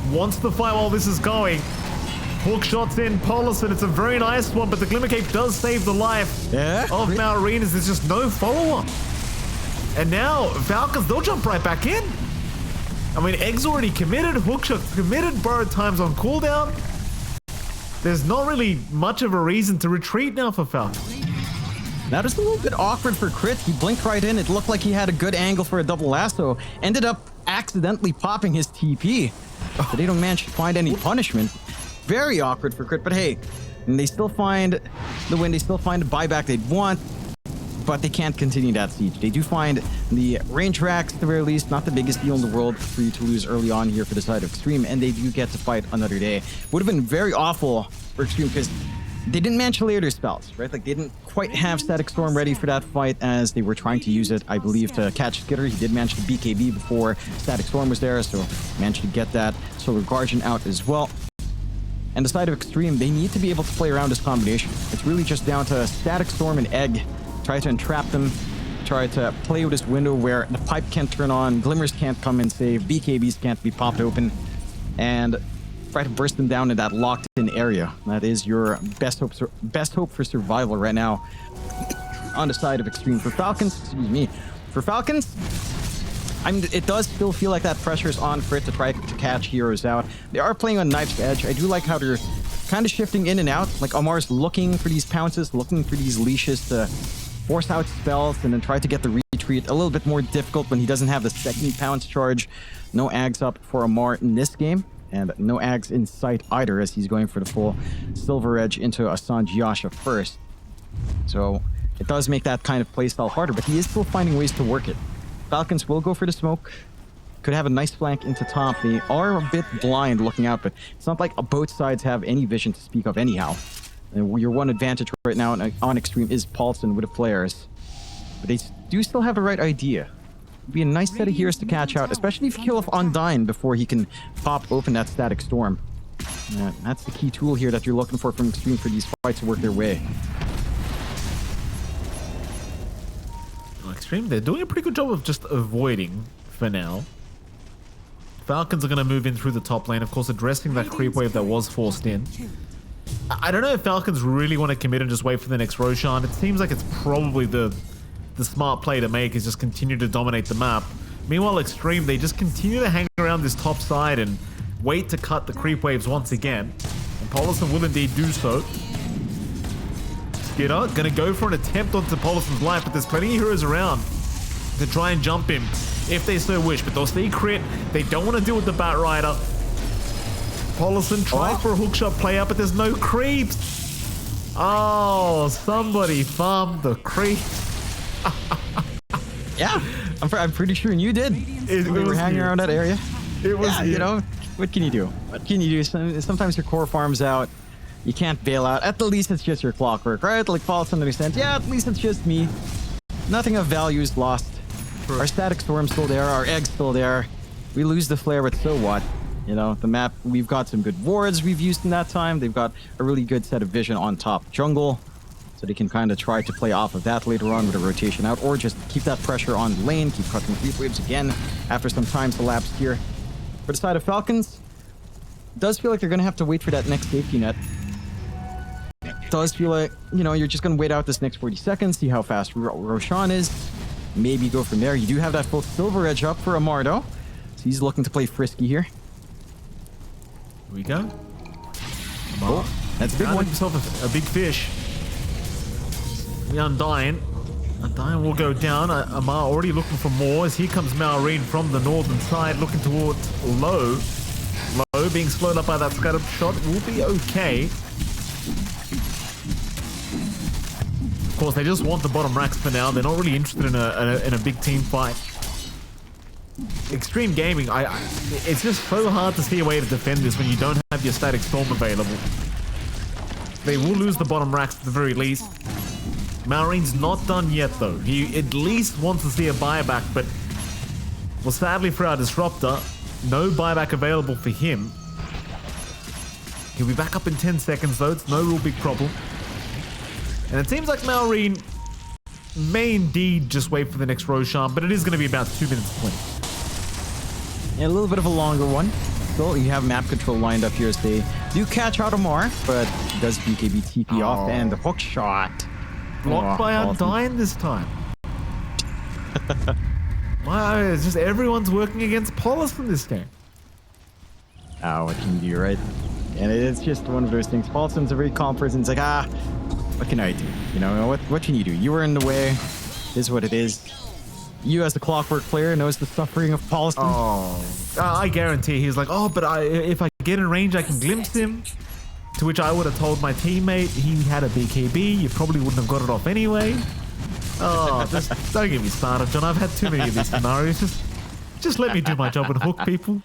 wants to fight while this is going. Hook shots in, Polison, it's a very nice one, but the Glimmer Cape does save the life of Maureen, as there's just no follow-up. And now, Falcons, they'll jump right back in. I mean, Egg's already committed, Hookshot's committed, borrowed time's on cooldown. There's not really much of a reason to retreat now for Falcons. That is a little bit awkward for Crit. He blinked right in. It looked like he had a good angle for a double lasso. Ended up accidentally popping his TP. But they don't manage to find any punishment. Very awkward for Crit, but hey, and they still find the win. They still find the buyback they'd want, but they can't continue that siege. They do find the range racks at the very least. Not the biggest deal in the world for you to lose early on here for the side of Xtreme, and they do get to fight another day. Would have been very awful for Xtreme because they didn't manage to layer their spells, right? Like, they didn't quite have Static Storm ready for that fight as they were trying to use it, I believe, to catch Skitter. He did manage to BKB before Static Storm was there, so managed to get that Solar Guardian out as well. And the side of Xtreme, they need to be able to play around this combination. It's really just down to Static Storm and Egg. Try to entrap them, try to play with this window where the pipe can't turn on, glimmers can't come and save, BKBs can't be popped open, and try to burst them down in that locked-in area. That is your best hope for survival right now. on the side of Xtreme. For Falcons, excuse me, for Falcons, it does still feel like that pressure is on for it to try to catch heroes out. They are playing on knife's edge. I do like how they're kind of shifting in and out. Like Amar's looking for these pounces, looking for these leashes to force out spells and then try to get the retreat. A little bit more difficult when he doesn't have the second pounce charge. No Ags up for Amar in this game, and no Ags in sight either as he's going for the full Silver Edge into Asanj Yasha first. So it does make that kind of playstyle harder, but he is still finding ways to work it. Falcons will go for the smoke. Could have a nice flank into top. They are a bit blind looking out, but it's not like both sides have any vision to speak of anyhow. And your one advantage right now on Xtreme is Paulson with the flares. But they do still have the right idea. It'd be a nice set of heroes to catch out, especially if you kill off Undyne before he can pop open that static storm. That's the key tool here that you're looking for from Xtreme for these fights to work their way. Xtreme, they're doing a pretty good job of just avoiding for now. Falcons are going to move in through the top lane, of course, addressing that creep wave that was forced in. I don't know if Falcons really want to commit and just wait for the next Roshan. It seems like it's probably the smart play to make is just continue to dominate the map. Meanwhile, Xtreme, they just continue to hang around this top side and wait to cut the creep waves once again. And Paulson will indeed do so. Skidder gonna go for an attempt onto Pauluson's life, but there's plenty of heroes around to try and jump him if they so wish. But they'll see crit. They don't want to deal with the Bat Rider. Paulson tried for a hookshot play up, but there's no creeps. Oh, somebody farmed the creep. Yeah, I'm pretty sure you did. We were hanging around that area. It was, you know, what can you do? What can you do? Sometimes your core farms out. You can't bail out. At the least, it's just your clockwork, right? Like Paulson understands. Yeah, at least it's just me. Nothing of value is lost. True. Our static storm's still there. Our egg's still there. We lose the flare, but so what? You know, the map, we've got some good wards we've used in that time. They've got a really good set of vision on top jungle. So they can kind of try to play off of that later on with a rotation out, or just keep that pressure on the lane, keep cutting creep waves again after some time's elapsed here. For the side of Falcons, it does feel like they're going to have to wait for that next safety net. It does feel like, you know, you're just going to wait out this next 40 seconds, see how fast Roshan is, maybe go from there. You do have that full Silver Edge up for Amardo, so he's looking to play frisky here. Here we go. Oh, that's a big one. Himself a big fish. The Undyne. Undyne will go down. Amar already looking for more as here comes Maureen from the northern side looking towards low. Low being slowed up by that scatter shot will be okay. Of course, they just want the bottom racks for now. They're not really interested in a big team fight. Xtreme Gaming, it's just so hard to see a way to defend this when you don't have your static storm available. They will lose the bottom racks at the very least. Maureen's not done yet though. He at least wants to see a buyback, but well, sadly for our disruptor, no buyback available for him. He'll be back up in 10 seconds though. It's no real big problem. And it seems like Maureen may indeed just wait for the next Roshan, but it is going to be about 2 minutes 20. Yeah, a little bit of a longer one. Still, you have map control lined up here as they do catch out Amar, but does BKB TP off and the hook shot. Blocked by Undyne this time. It's just everyone's working against Paulson this game. Oh, what can you do, right? And it's just one of those things. Paulson's a very calm person. It's like, what can I do? You know, what can you do? You were in the way. It is what it is. You, as the clockwork player, knows the suffering of Paulson. Oh, I guarantee he's like, but if I get in range, I can glimpse him. To which I would have told my teammate he had a BKB. You probably wouldn't have got it off anyway. Oh, just don't get me started, John. I've had too many of these scenarios. Just let me do my job and hook people.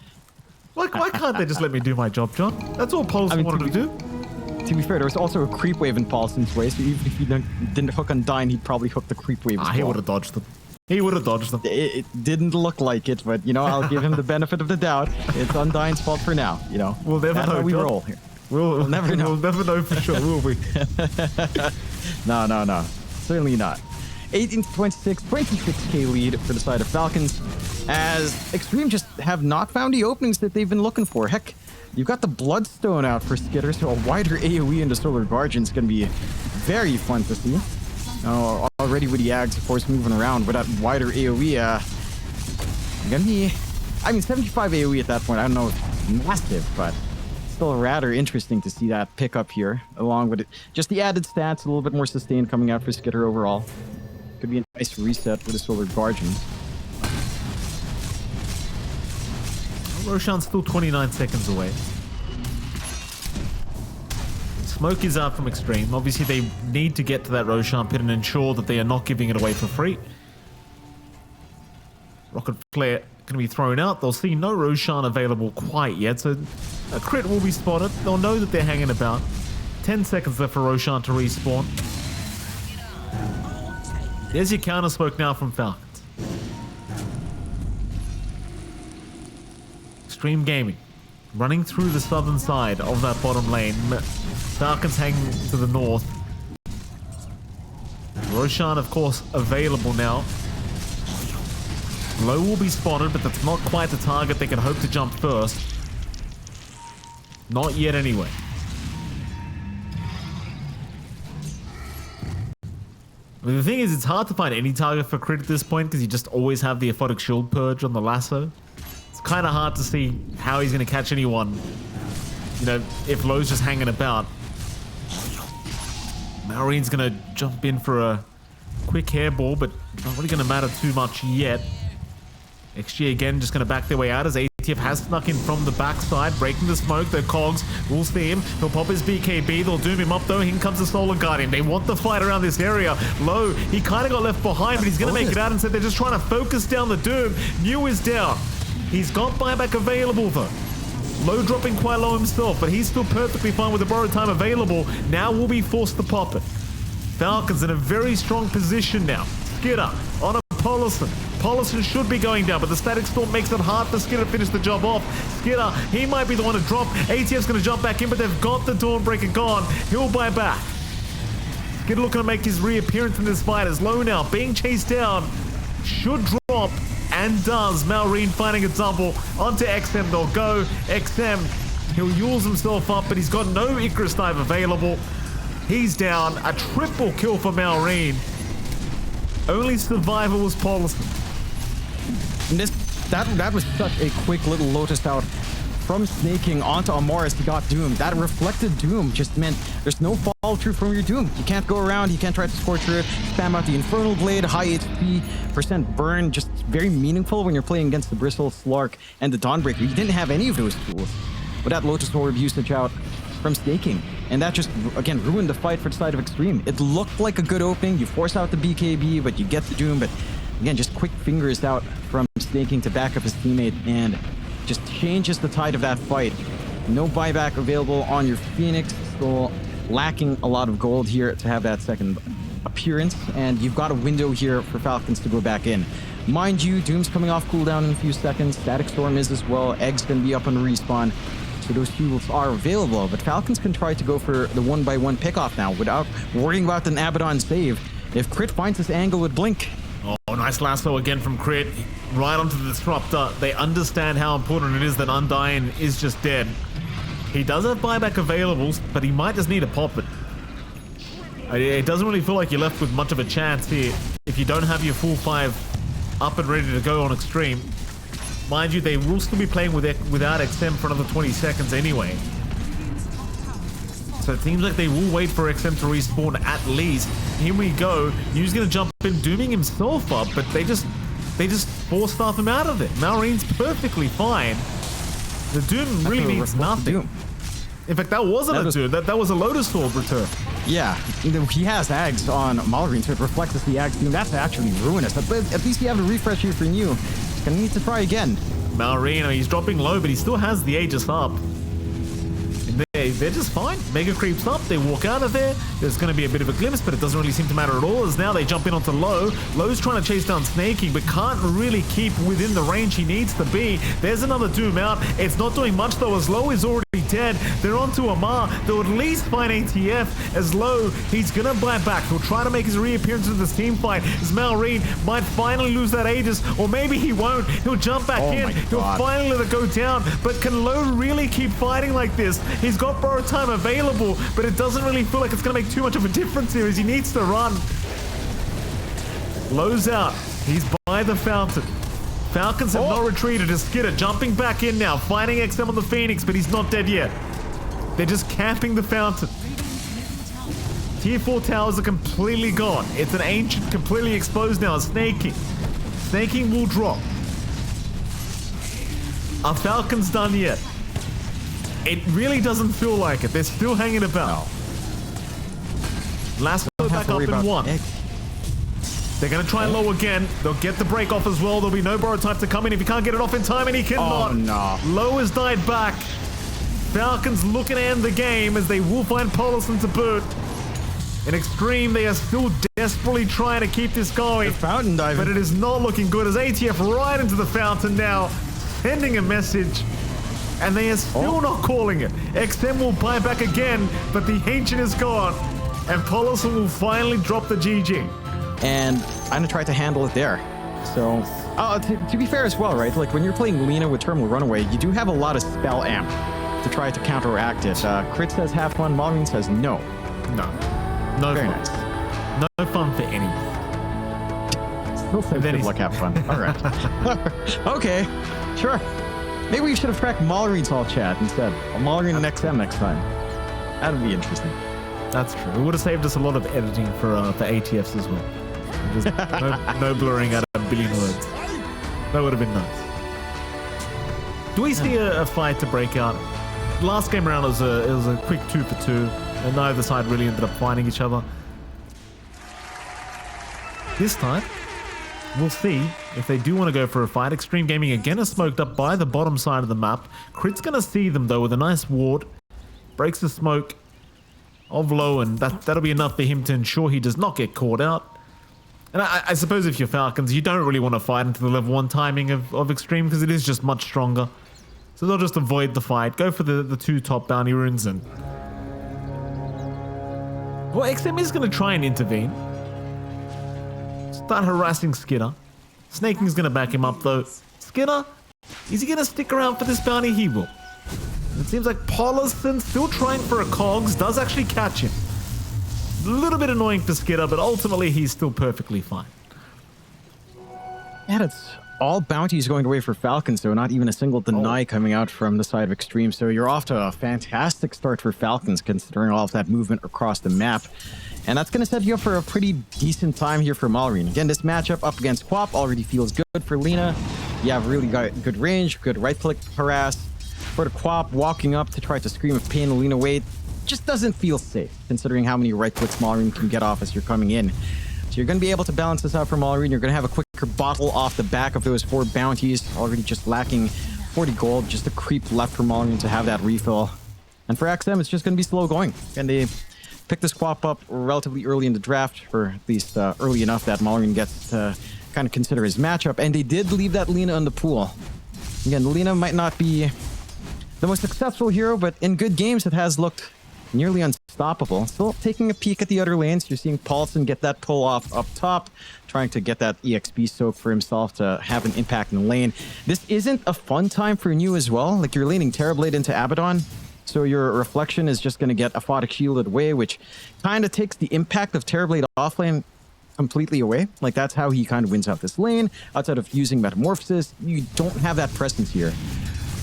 Why can't they just let me do my job, John? That's all Paulson wanted to do. To be fair, there was also a creep wave in Paulson's way, so even if he didn't hook Undyne, he'd probably hook the creep wave as well. He would have dodged them. He would have dodged them. It didn't look like it, but, you know, I'll give him the benefit of the doubt. It's Undyne's fault for now, you know. We'll never know, we John. roll here. We'll never know. We'll never know for sure, will we? No. Certainly not. 18 to 26, 26k lead for the side of Falcons, as Xtreme just have not found the openings that they've been looking for. Heck, you've got the Bloodstone out for Skitter, so a wider AoE into Solar Guardian is going to be very fun to see. already with the Ags, of course, moving around with that wider AoE. Gonna be, I mean, 75 AoE at that point, I don't know if it's massive, but still rather interesting to see that pick up here, along with it. Just the added stats, a little bit more sustained coming out for Skitter overall. Could be a nice reset with the Solar Guardian. Roshan's still 29 seconds away. Smoke is out from Xtreme. Obviously, they need to get to that Roshan pit and ensure that they are not giving it away for free. Rocket Flare going to be thrown out. They'll see no Roshan available quite yet, so a crit will be spotted. They'll know that they're hanging about. 10 seconds left for Roshan to respawn. There's your counter smoke now from Falcons. Xtreme Gaming running through the southern side of that bottom lane. Falcons hanging to the north. Roshan, of course, available now. Low will be spotted, but that's not quite the target they can hope to jump first. Not yet anyway. I mean, the thing is, it's hard to find any target for crit at this point because you just always have the Aphotic Shield Purge on the lasso. It's kind of hard to see how he's going to catch anyone, you know, if Low's just hanging about. Maureen's going to jump in for a quick hairball, but not really going to matter too much yet. XG again just going to back their way out as ATF has snuck in from the backside, breaking the smoke. The Cogs will see him. He'll pop his BKB. They'll doom him up though. In comes the Solar Guardian. They want the fight around this area. Low, he kind of got left behind, but he's going to make it out and said they're just trying to focus down the doom. New is down. He's got buyback available though. Low dropping quite low himself, but he's still perfectly fine with the borrowed time available. Now will be forced to pop it. Falcons in a very strong position now. Skitter on a Polison. Polison should be going down, but the Static Storm makes it hard for Skitter to finish the job off. Skitter, he might be the one to drop. ATF's going to jump back in, but they've got the Dawnbreaker gone. He'll buy back. Skitter looking to make his reappearance in this fight as Low now being chased down. Should drop, and does. Maureen finding a double onto XM. They'll go. XM, he'll use himself up, but he's got no Icarus Dive available. He's down. A triple kill for Maureen. Only survivor was Paulson. That was such a quick little Lotus out from snaking onto Amoris. He got Doom. That reflected Doom just meant there's no fall through from your Doom. You can't go around. You can't try to Scorcher it. Spam out the Infernal Blade. High HP, percent burn. Just very meaningful when you're playing against the Bristle, Slark, and the Dawnbreaker. You didn't have any of those tools. But that Lotus Orb usage out from staking. And that just, again, ruined the fight for the side of Xtreme. It looked like a good opening. You force out the BKB, but you get the Doom. But again, just quick fingers out from staking to back up his teammate and just changes the tide of that fight. No buyback available on your Phoenix. Still lacking a lot of gold here to have that second appearance. And you've got a window here for Falcons to go back in. Mind you, Doom's coming off cooldown in a few seconds. Static Storm is as well. Egg's going to be up on respawn. So those fuels are available, but Falcons can try to go for the 1-by-1 pickoff now without worrying about an Abaddon save. If Crit finds this angle with Blink. Oh, nice lasso again from Crit. Right onto the Disruptor. They understand how important it is that Undying is just dead. He does have buyback available, but he might just need to pop it. It doesn't really feel like you're left with much of a chance here if you don't have your full 5 up and ready to go on Xtreme. Mind you, they will still be playing without XM for another 20 seconds anyway. So it seems like they will wait for XM to respawn at least. Here we go. Yu's gonna jump in, dooming himself up, but they just force staff him out of it. Maureen's perfectly fine. The Doom really means nothing. In fact, that wasn't a Doom. That was a Lotus Orb return. Yeah, he has Ags on Malgreen, so it reflects as the Ags Doom. That's actually ruinous. But at least you have a refresh here for you. Gonna need to try again. Maureen, he's dropping low, but he still has the Aegis up. And they're just fine. Mega creeps up, they walk out of there. There's going to be a bit of a glimpse, but it doesn't really seem to matter at all, as now they jump in onto Low. Low's trying to chase down Snaking, but can't really keep within the range he needs to be. There's another Doom out. It's not doing much though, as Low is already dead. They're onto Amar. They'll at least find ATF as Low. He's going to buy back. He'll try to make his reappearance in this team fight, as Maureen might finally lose that Aegis, or maybe he won't. He'll jump back in. He'll finally let it go down, but can Low really keep fighting like this? He's got borrowed time available, but it doesn't really feel like it's going to make too much of a difference here as he needs to run. Lows out. He's by the fountain. Falcons have not retreated. As Skitter jumping back in now, finding XM on the Phoenix, but he's not dead yet. They're just camping the fountain. Tier 4 towers are completely gone. It's an ancient, completely exposed now. Snaking. Snaking will drop. Are Falcons done yet? It really doesn't feel like it. They're still hanging about. Last back up in one. They're going to try and low again. They'll get the break off as well. There'll be no borrow time to come in if he can't get it off in time, and he cannot. Oh, no. Low has died back. Falcons looking to end the game as they will find Polison to boot. In Xtreme, they are still desperately trying to keep this going. The fountain diving. But it is not looking good as ATF right into the fountain now, sending a message. And they are still not calling it. XM will buy back again, but the Ancient is gone. And Polison will finally drop the GG. And I'm going to try to handle it there. So, to be fair as well, right? Like, when you're playing Lina with Terminal Runaway, you do have a lot of spell amp to try to counteract it. Crit says have fun, Maureen says no. No Very fun. nice. No fun for anyone. Still says good luck, have fun. All right. Okay, sure. Maybe we should have tracked Maureen's all chat instead. Maureen and XM next time. That would be interesting. That's true. It would have saved us a lot of editing for ATFs as well. Just no blurring out a billion words. That would have been nice. Do we see a fight to break out? Last game around it was a quick 2 for 2, and neither side really ended up finding each other. This time, we'll see if they do want to go for a fight. Xtreme Gaming again is smoked up by the bottom side of the map. Crit's going to see them though with a nice ward. Breaks the smoke of low, and that'll be enough for him to ensure he does not get caught out. And I suppose if you're Falcons, you don't really want to fight into the level 1 timing of Xtreme because it is just much stronger. So they'll just avoid the fight, go for the 2 top bounty runes, and... Well, XM is going to try and intervene. Start harassing Skitter. Snaking's going to back him up though. Skitter, is he going to stick around for this bounty? He will. It seems like Polison, still trying for a cogs, does actually catch him. A little bit annoying for Skitter, but ultimately he's still perfectly fine. Yeah, it's all bounties going away for Falcons, so not even a single deny coming out from the side of Xtreme. So you're off to a fantastic start for Falcons, considering all of that movement across the map. And that's going to set you up for a pretty decent time here for Maureen. Again, this matchup up against Quap already feels good for Lina. You have really got good range, good right-click harass. For the Quap, walking up to try to scream of pain and Lina away just doesn't feel safe, considering how many right-clicks Maureen can get off as you're coming in. So you're going to be able to balance this out for Maureen. You're going to have a quicker bottle off the back of those 4 bounties, already just lacking 40 gold, just a creep left for Maureen to have that refill. And for XM, it's just going to be slow going. And they picked this Quap up relatively early in the draft, or at least early enough that Maureen gets to kind of consider his matchup. And they did leave that Lina in the pool. Again, Lina might not be the most successful hero, but in good games it has looked nearly unstoppable. Still taking a peek at the other lanes. You're seeing Paulson get that pull off up top, trying to get that EXP soak for himself to have an impact in the lane. This isn't a fun time for you as well. Like, you're laning Terrorblade into Abaddon, so your Reflection is just going to get Aphotic shielded away, which kind of takes the impact of Terrorblade offlane completely away. Like, that's how he kind of wins out this lane. Outside of using Metamorphosis, you don't have that presence here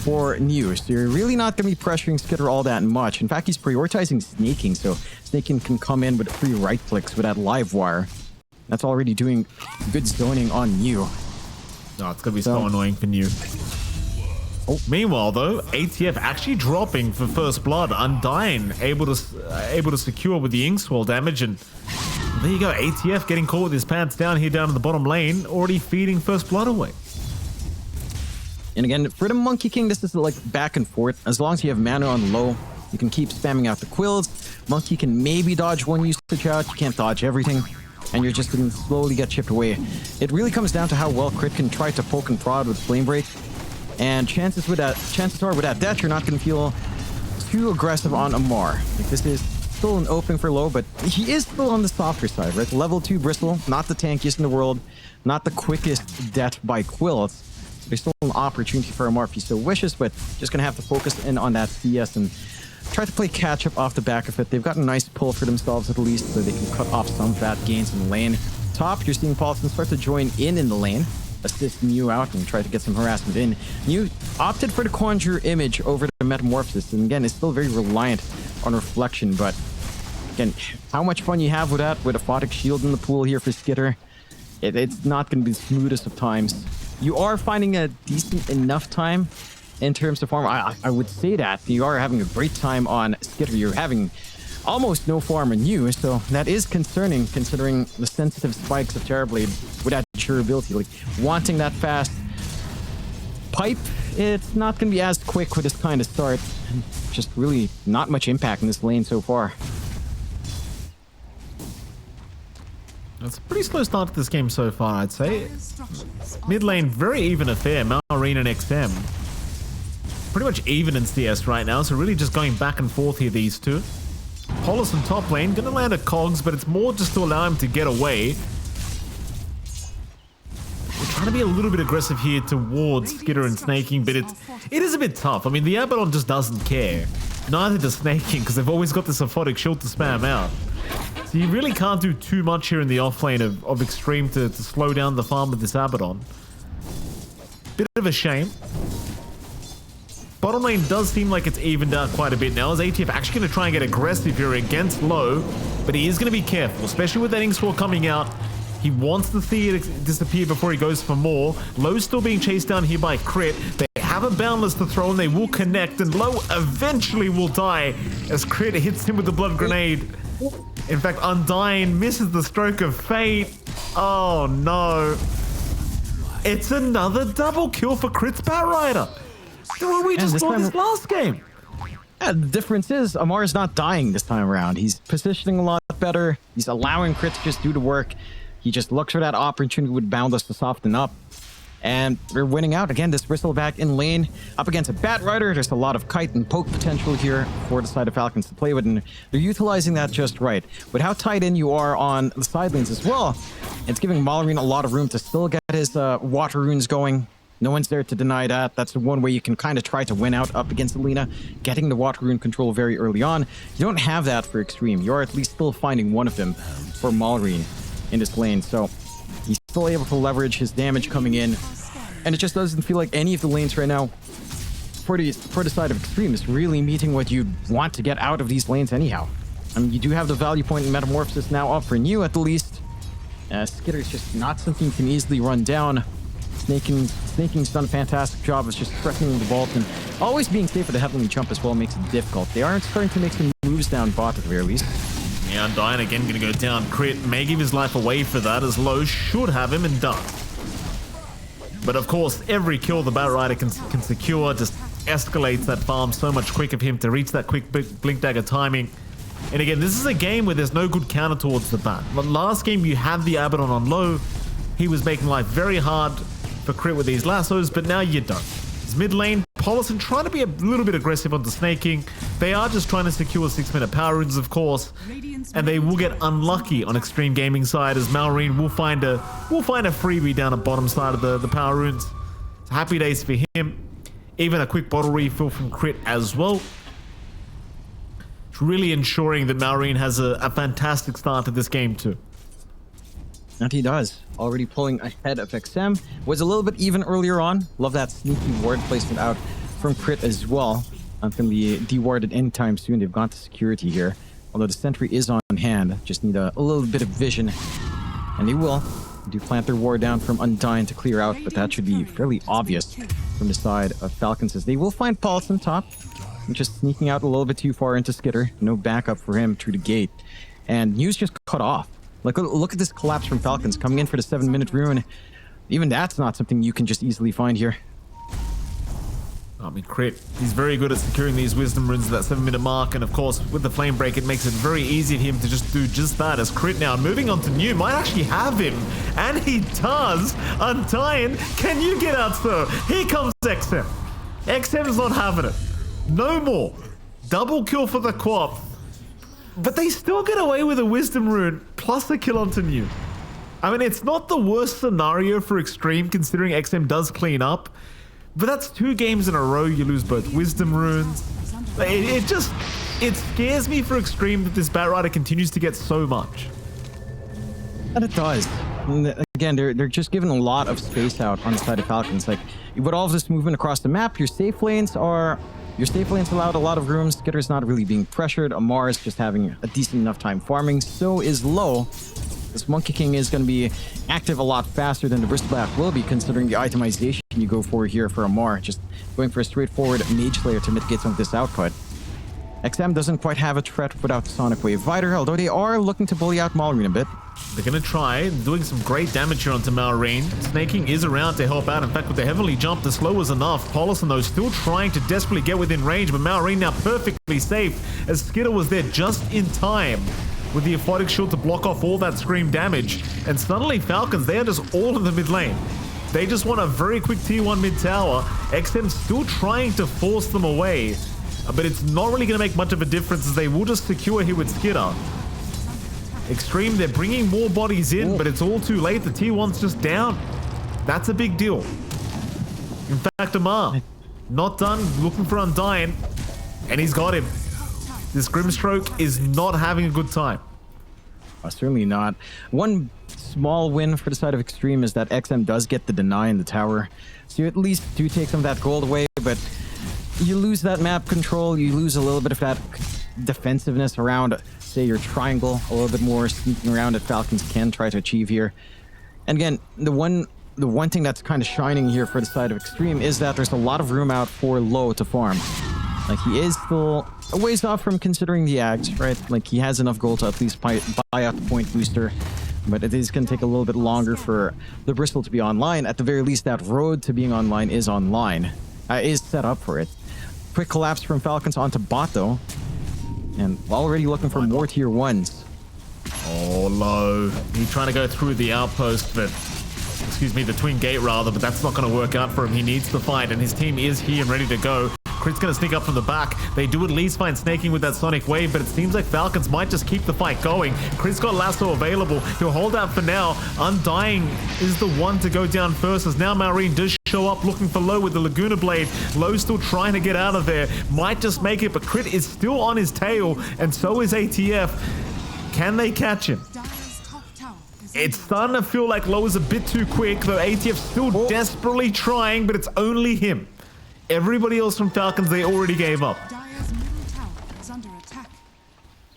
for New, so you're really not going to be pressuring Skitter all that much. In fact, he's prioritizing Snaking, so Snaking can come in with 3 right clicks with that live wire. That's already doing good zoning on New. No, it's going to be so annoying for New. Meanwhile, though, ATF actually dropping for first blood. Undying able to secure with the Inkswell damage, and there you go. ATF getting caught with his pants down here down in the bottom lane, already feeding first blood away. And again, for the Monkey King, this is like back and forth. As long as you have mana on low, you can keep spamming out the quills. Monkey can maybe dodge one usage out. You can't dodge everything, and you're just going to slowly get chipped away. It really comes down to how well Crit can try to poke and prod with Flame Break. And chances are with that death, you're not going to feel too aggressive on Amar. Like, this is still an opening for low, but he is still on the softer side, right? Level 2 Bristle, not the tankiest in the world, not the quickest death by quills. There's still an opportunity for Amar if he so wishes, but just going to have to focus in on that CS and try to play catch-up off the back of it. They've got a nice pull for themselves at least, so they can cut off some fat gains in the lane. top, you're seeing Paulson start to join in the lane, assist Mew out and try to get some harassment in. Mew opted for the Conjure image over the Metamorphosis, and again, it's still very reliant on reflection, but again, how much fun you have with that, with a Photic Shield in the pool here for Skitter, it's not going to be the smoothest of times. You are finding a decent enough time in terms of farm. I would say that you are having a great time on Skitter. You're having almost no farm on you, so that is concerning considering the sensitive spikes of Terrorblade with that durability. Like, wanting that fast pipe, it's not going to be as quick with this kind of start. Just really not much impact in this lane so far. It's a pretty slow start to this game so far, I'd say. Mid lane, very even affair. Marine and XM. Pretty much even in CS right now, so really just going back and forth here, these two. Paulus in top lane, gonna land a Cogs, but it's more just to allow him to get away. We're trying to be a little bit aggressive here towards Skitter and Snaking, but it is a bit tough. I mean, the Abaddon just doesn't care. Neither does Snaking, because they've always got this Aphotic Shield to spam out. So you really can't do too much here in the off lane of Xtreme to slow down the farm with this Abaddon. Bit of a shame. Bottom lane does seem like it's evened out quite a bit now, as ATF actually going to try and get aggressive here against Low, but he is going to be careful, especially with that Inkspore coming out. He wants to see it disappear before he goes for more. Low's still being chased down here by Crit. They have a Boundless to throw and they will connect, and Low eventually will die as Crit hits him with the Blood Grenade. In fact, Undying misses the Stroke of Fate. Oh no. It's another double kill for Crit's Batrider. We just saw this last game. Yeah, the difference is Amar's not dying this time around. He's positioning a lot better. He's allowing Crit to just do the work. He just looks for that opportunity with Boundless to soften up. And they're winning out. Again, this Bristleback in lane up against a Batrider. There's a lot of kite and poke potential here for the side of Falcons to play with, and they're utilizing that just right. With how tight in you are on the side lanes as well, it's giving Malorine a lot of room to still get his water runes going. No one's there to deny that. That's the one way you can kind of try to win out up against Alina, getting the water rune control very early on. You don't have that for Xtreme. You're at least still finding one of them for Malorine in this lane, so he's still able to leverage his damage coming in, and it just doesn't feel like any of the lanes right now for the side of Xtreme is really meeting what you want to get out of these lanes anyhow. I mean, you do have the value point in Metamorphosis now up for you at the least. Skitter is just not something you can easily run down. Snaking's done a fantastic job of just threatening the vault, and always being safe with the Heavenly Jump as well makes it difficult. They aren't starting to make some moves down bot at the very least. Yeah, Undying again going to go down. Crit may give his life away for that, as Low should have him and does. But of course, every kill the Batrider can secure just escalates that farm so much quicker for him to reach that quick Blink Dagger timing. And again, this is a game where there's no good counter towards the Bat. But last game you had the Abaddon on Low. He was making life very hard for Crit with these lassos, but now you don't. It's mid lane, Paulison trying to be a little bit aggressive on the Snaking. They are just trying to secure 6-minute power runes, of course, and they will get unlucky on Xtreme Gaming side, as Malorine will find a freebie down the bottom side of the power runes. It's happy days for him. Even a quick bottle refill from Crit as well. It's really ensuring that Malorine has a fantastic start to this game too. And he does. Already pulling ahead of XM. Was a little bit even earlier on. Love that sneaky ward placement out from Crit as well. Not going to be dewarded anytime soon. They've gone to security here. Although the sentry is on hand. Just need a little bit of vision. And they will. They do plant their ward down from Undying to clear out, but that should be fairly obvious from the side of Falcons, as they will find Paulson top. Just sneaking out a little bit too far into Skitter. No backup for him through the gate. And News just cut off. Like, look at this collapse from Falcons coming in for the 7-minute rune. Even that's not something you can just easily find here. I mean, Crit, he's very good at securing these wisdom runes at that 7-minute mark, and of course, with the flame break, it makes it very easy for him to just do just that, as Crit now moving on to New might actually have him, and he does. Undying, can you get out, sir? Here comes XM. XM is not having it. No more. Double kill for the co-op. But they still get away with a wisdom rune plus a kill onto New. I mean, it's not the worst scenario for Xtreme, considering XM does clean up. But that's 2 games in a row you lose both wisdom runes. It scares me for Xtreme that this Batrider continues to get so much. And it does. And again, they're just giving a lot of space out on the side of Falcons. Like, with all of this movement across the map, your safe lanes allowed a lot of room. Skitter's not really being pressured. Amar is just having a decent enough time farming. So is Low. This Monkey King is going to be active a lot faster than the Bristleback will be, considering the itemization you go for here for Amar. Just going for a straightforward Mage Slayer to mitigate some of this output. XM doesn't quite have a threat without the Sonic Wave Vider, although they are looking to bully out Malrine a bit. They're going to try doing some great damage here onto Malrine. Snaking is around to help out. In fact, with the heavily jump, the slow was enough. Paulus though still trying to desperately get within range, but Malrine now perfectly safe as Skitter was there just in time with the Aphotic Shield to block off all that Scream damage. And suddenly Falcons, they are just all in the mid lane. They just want a very quick tier 1 mid tower. XM still trying to force them away, but it's not really going to make much of a difference as they will just secure here with Skitter. Xtreme, they're bringing more bodies in, but it's all too late. The tier 1's just down. That's a big deal. In fact, Amar, not done, looking for Undying, and he's got him. This Grimstroke is not having a good time. Certainly not. One small win for the side of Xtreme is that XM does get the deny in the tower. So you at least do take some of that gold away, but you lose that map control, you lose a little bit of that defensiveness around, say, your triangle, a little bit more sneaking around that Falcons can try to achieve here. And again, the one thing that's kind of shining here for the side of Xtreme is that there's a lot of room out for Low to farm. Like, he is still a ways off from considering the Ags, right? Like, he has enough gold to at least buy out the point booster, but it is going to take a little bit longer for the Bristol to be online. At the very least, that road to being online is set up for it. Quick collapse from Falcons onto bot, though, and already looking for more tier 1s. Oh, Low. He's trying to go through the outpost, but excuse me, the twin gate rather, but that's not going to work out for him. He needs to fight, and his team is here and ready to go. Crit's going to sneak up from the back. They do at least find Snaking with that Sonic Wave, but it seems like Falcons might just keep the fight going. Crit's got Lasso available. He'll hold out for now. Undying is the one to go down first, as now Malrine does show up looking for Low with the Laguna Blade. Low still trying to get out of there. Might just make it, but Crit is still on his tail, and so is ATF. Can they catch him? It's starting to feel like Low is a bit too quick, though ATF still desperately trying, but it's only him. Everybody else from Falcons, they already gave up.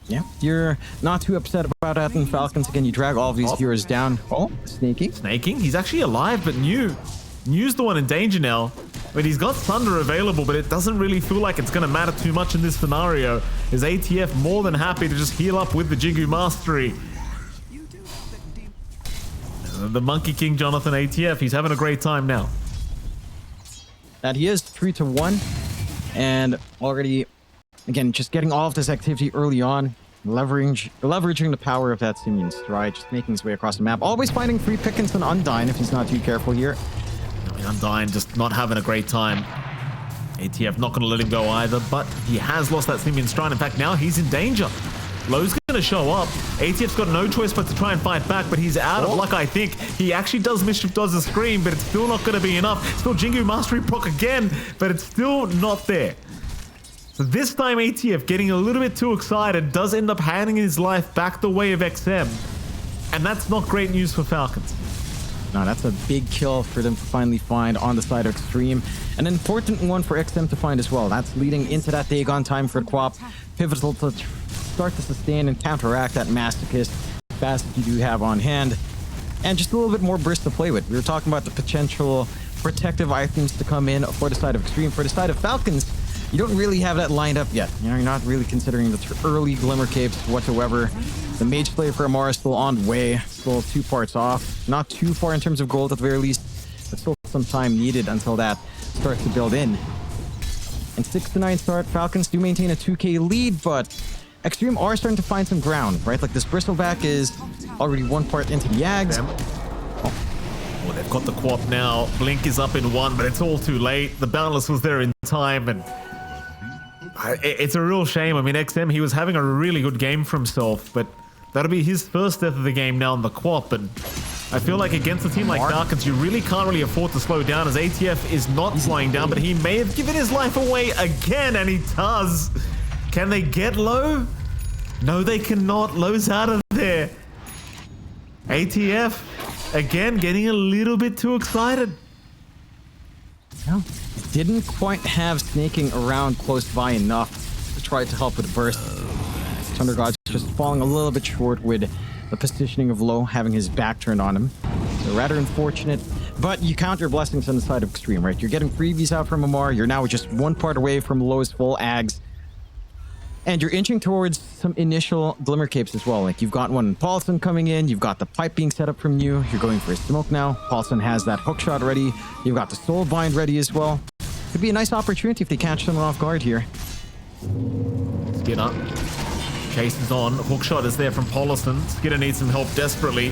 Yeah, you're not too upset about that in Falcons. Again, you drag all of these heroes down. Oh, Snaking. He's actually alive, but New's the one in danger now. But he's got Thunder available, but it doesn't really feel like it's going to matter too much in this scenario. Is ATF more than happy to just heal up with the Jingu Mastery. The Monkey King Jonathan ATF, he's having a great time now. That he is 3-1, and already, again, just getting all of this activity early on, leveraging the power of that Simeon Stride, just making his way across the map, always finding free pickings on Undying if he's not too careful here. I mean, Undying just not having a great time. ATF not going to let him go either, but he has lost that Simeon Stride. In fact, now he's in danger. Low's going to show up. ATF's got no choice but to try and fight back, but he's out of luck, I think. He actually does Mischief Dodge the Scream, but it's still not going to be enough. Still Jingu Mastery proc again, but it's still not there. So this time ATF, getting a little bit too excited, does end up handing his life back the way of XM. And that's not great news for Falcons. No, that's a big kill for them to finally find on the side of Xtreme. An important one for XM to find as well. That's leading into that Dagon time for the Quap. Pivotal to start to sustain and counteract that Masochist fast that you do have on hand. And just a little bit more burst to play with. We were talking about the potential protective items to come in for the side of Xtreme. For the side of Falcons, you don't really have that lined up yet. You know, you're not really considering the early Glimmer Capes whatsoever. The Mage Slayer for Amara is still on the way, still 2 parts off. Not too far in terms of gold at the very least, but still some time needed until that starts to build in. And 6-9 start, Falcons do maintain a 2k lead, but Xtreme are starting to find some ground, right? Like this Bristleback is already 1 part into the Ags. Oh, they've got the Quap now. Blink is up in 1, but it's all too late. The Boundless was there in time, and it's a real shame. I mean, XM, he was having a really good game for himself, but that'll be his first death of the game now in the Quap, and I feel like against a team like Falcons, you really can't really afford to slow down, as ATF is not slowing down, but he may have given his life away again, and he does. Can they get Low? No, they cannot. Low's out of there. ATF, again, getting a little bit too excited. No, didn't quite have snaking around close by enough to try to help with burst. Thunder God's just falling a little bit short with the positioning of Low having his back turned on him. So rather unfortunate, but you count your blessings on the side of Xtreme, right? You're getting freebies out from Amar. You're now just one part away from Low's full ags. And you're inching towards some initial glimmer capes as well. Like you've got one in Paulson coming in. You've got the pipe being set up from you. You're going for a smoke now. Paulson has that hook shot ready. You've got the soul bind ready as well. Could be a nice opportunity if they catch someone off guard here. Skinner chases on. Hookshot is there from Paulson. Skinner needs some help desperately.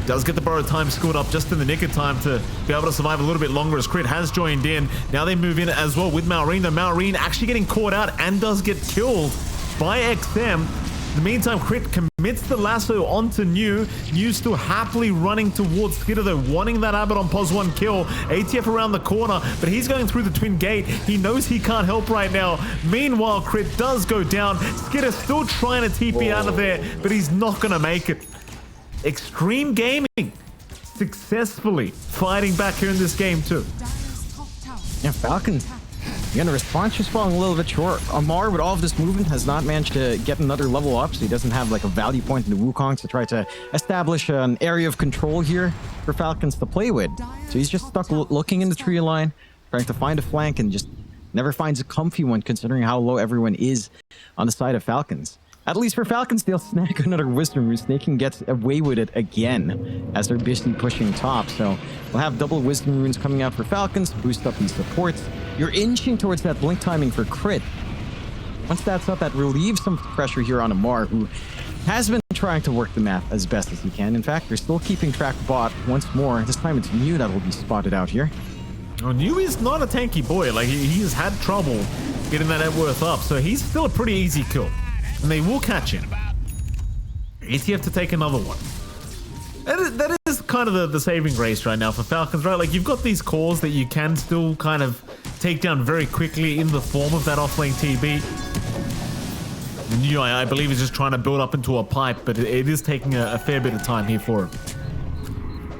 Does get the borrowed time scored up just in the nick of time to be able to survive a little bit longer as Crit has joined in. Now they move in as well with Malrine, though Malrine actually getting caught out and does get killed by XM. In the meantime, Crit commits the lasso onto New. New still happily running towards Skidder, though, wanting that Abaddon pos 1 kill. ATF around the corner, but he's going through the twin gate. He knows he can't help right now. Meanwhile, Crit does go down. Skidder still trying to TP out of there, but he's not going to make it. Xtreme Gaming successfully fighting back here in this game too. Yeah, Falcons. Again, the response just falling a little bit short. Amar, with all of this movement, has not managed to get another level up, so he doesn't have like a value point in the Wukong to try to establish an area of control here for Falcons to play with. So he's just stuck looking in the tree line, trying to find a flank, and just never finds a comfy one considering how low everyone is on the side of Falcons. At least for Falcons, they'll snag another Wisdom Rune. Snaking gets away with it again as they're busy pushing top. So we'll have double Wisdom Runes coming out for Falcons to boost up these supports. You're inching towards that blink timing for Crit. Once that's up, that relieves some pressure here on Amar, who has been trying to work the map as best as he can. In fact, they're still keeping track bot once more. This time it's New that will be spotted out here. Oh, New is not a tanky boy. Like, he's had trouble getting that net worth up, so he's still a pretty easy kill. And they will catch him. ATF to take another one. That is kind of the saving grace right now for Falcons, right? Like, you've got these cores that you can still kind of take down very quickly in the form of that offlane TB. New, I believe, is just trying to build up into a pipe, but it is taking a fair bit of time here for him.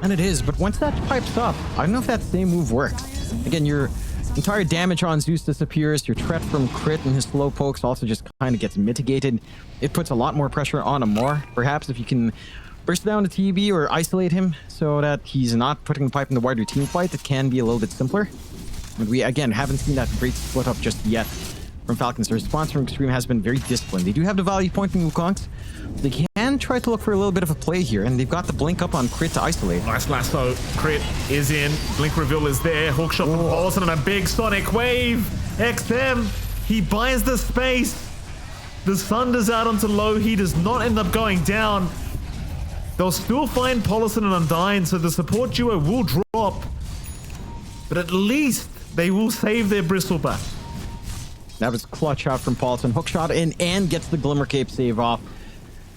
And it is, but once that pipe's up, I don't know if that same move works. Again, your entire damage on Zeus disappears. Your threat from Crit and his slow pokes also just kind of gets mitigated. It puts a lot more pressure on Amar. Perhaps if you can burst down the TB or isolate him so that he's not putting the pipe in the wider team fight, it can be a little bit simpler. But we, again, haven't seen that great split up just yet from Falcons. The response from Xtreme has been very disciplined. They do have the value point in Wukongs. They can try to look for a little bit of a play here, and they've got the blink up on Crit to isolate. Nice lasso. Crit is in. Blink reveal is there. Hookshot from Paulson and a big sonic wave. XM, he buys the space. The Sunder's out onto low. He does not end up going down. They'll still find Paulson and Undyne, so the support duo will drop. But at least they will save their bristleback. That was clutch out from Paulson. Hookshot in and gets the Glimmer Cape save off.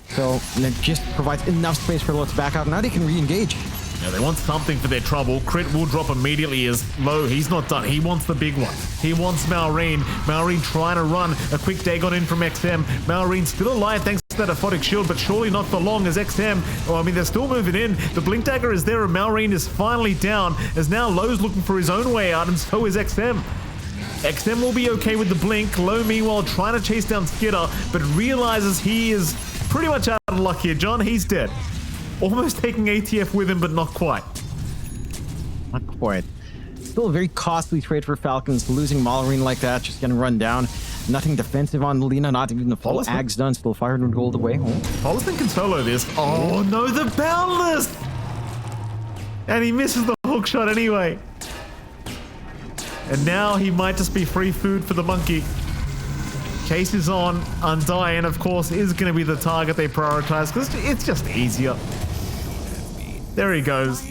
So and it just provides enough space for Low to back out. Now they can re-engage. Yeah, they want something for their trouble. Crit will drop immediately as Low. He's not done. He wants the big one. He wants Malrine. Malrine trying to run. A quick Dagon in from XM. Malrine still alive thanks to that aphotic shield, but surely not for long as XM. Oh, I mean, they're still moving in. The Blink Dagger is there and Malrine is finally down as now Low's looking for his own way out and so is XM. XM will be okay with the blink. Low, meanwhile, trying to chase down Skidder, but realizes he is pretty much out of luck here. John, he's dead. Almost taking ATF with him, but not quite. Not quite. Still a very costly trade for Falcons. Losing Malrine like that, just getting run down. Nothing defensive on Lina, not even the full Ag's done. Still fired and rolled away. Paulson can solo this. Oh no, the Boundless! And he misses the hook shot anyway. And now he might just be free food for the monkey. Chase is on. Undyne, of course, is going to be the target they prioritize because it's just easier. There he goes.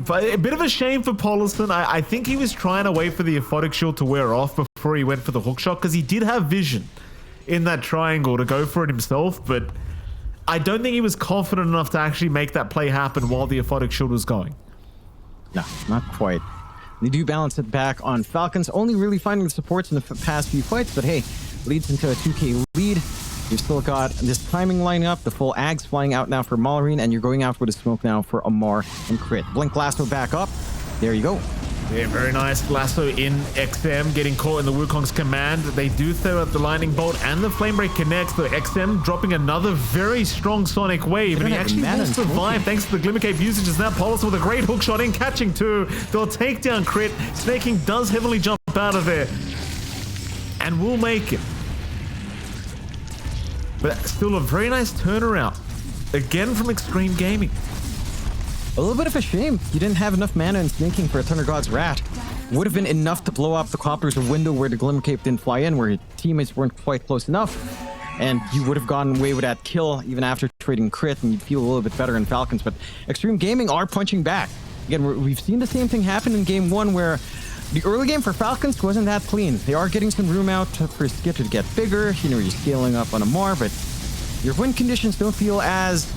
But a bit of a shame for Paulson. I think he was trying to wait for the aphotic shield to wear off before he went for the hook shot because he did have vision in that triangle to go for it himself, but I don't think he was confident enough to actually make that play happen while the aphotic shield was going. No, not quite. They do balance it back on Falcons, only really finding the supports in the past few fights, but hey, leads into a 2k lead. You've still got this timing lining up, the full Ags flying out now for Malrine, and you're going out with a smoke now for Amar and Crit. Blink Lasso back up. There you go. Yeah, very nice. Lasso in XM, getting caught in the Wukong's command. They do throw out the Lightning Bolt and the Flame Break connects. So XM dropping another very strong Sonic Wave. And he actually will survive thanks to the Glimmer Cape usage. Is now Paulus with a great hook shot in, catching two. They'll take down Crit. Snaking does heavily jump out of there. And will make it. But still a very nice turnaround. Again from Xtreme Gaming. A little bit of a shame you didn't have enough mana in Snaking for a Thunder God's Rat. Would have been enough to blow up the Copter's window where the Glimmer Cape didn't fly in, where your teammates weren't quite close enough. And you would have gotten away with that kill even after trading Crit, and you'd feel a little bit better in Falcons. But Xtreme Gaming are punching back. Again, we've seen the same thing happen in Game 1 where the early game for Falcons wasn't that clean. They are getting some room out for Skip to get bigger. You know, you're scaling up on Amar, but your win conditions don't feel as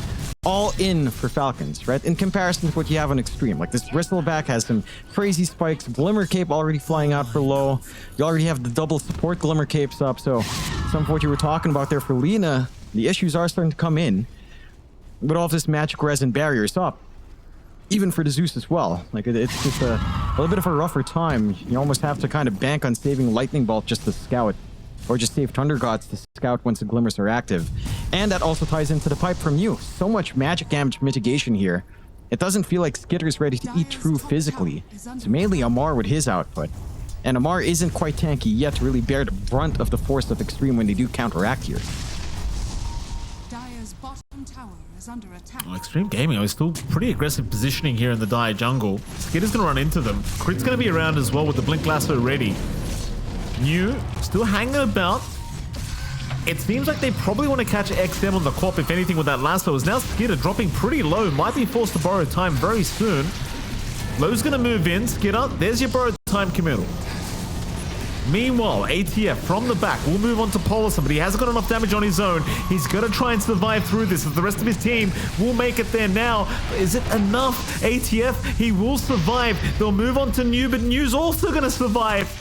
all in for Falcons, right? In comparison to what you have on Xtreme. Like this Bristleback has some crazy spikes, Glimmer Cape already flying out for low. You already have the double support Glimmer Capes up, so some of what you were talking about there for Lina, the issues are starting to come in with all of this magic resin barriers up. Even for the Zeus as well. Like it's just a little bit of a rougher time. You almost have to kind of bank on saving Lightning Bolt just to scout. Or just save Thunder Gods to scout once the Glimmers are active. And that also ties into the pipe from you. So much magic damage mitigation here. It doesn't feel like Skitter's ready to eat through physically. It's mainly Amar with his output. And Amar isn't quite tanky yet to really bear the brunt of the force of Xtreme when they do counteract here. Dire's bottom tower is under attack. Well, Xtreme Gaming is still pretty aggressive positioning here in the Dire jungle. Skitter's going to run into them. Crit's going to be around as well with the Blink Lasso ready. New, still hanging about. It seems like they probably want to catch XM on the Quap, if anything, with that Lasso. Is now Skitter dropping pretty low. Might be forced to borrow time very soon. Low's going to move in. Skitter, there's your borrowed time committal. Meanwhile, ATF from the back will move on to Polison, but he hasn't got enough damage on his own. He's got to try and survive through this, as the rest of his team will make it there now. Is it enough? ATF, he will survive. They'll move on to New, but New's also going to survive.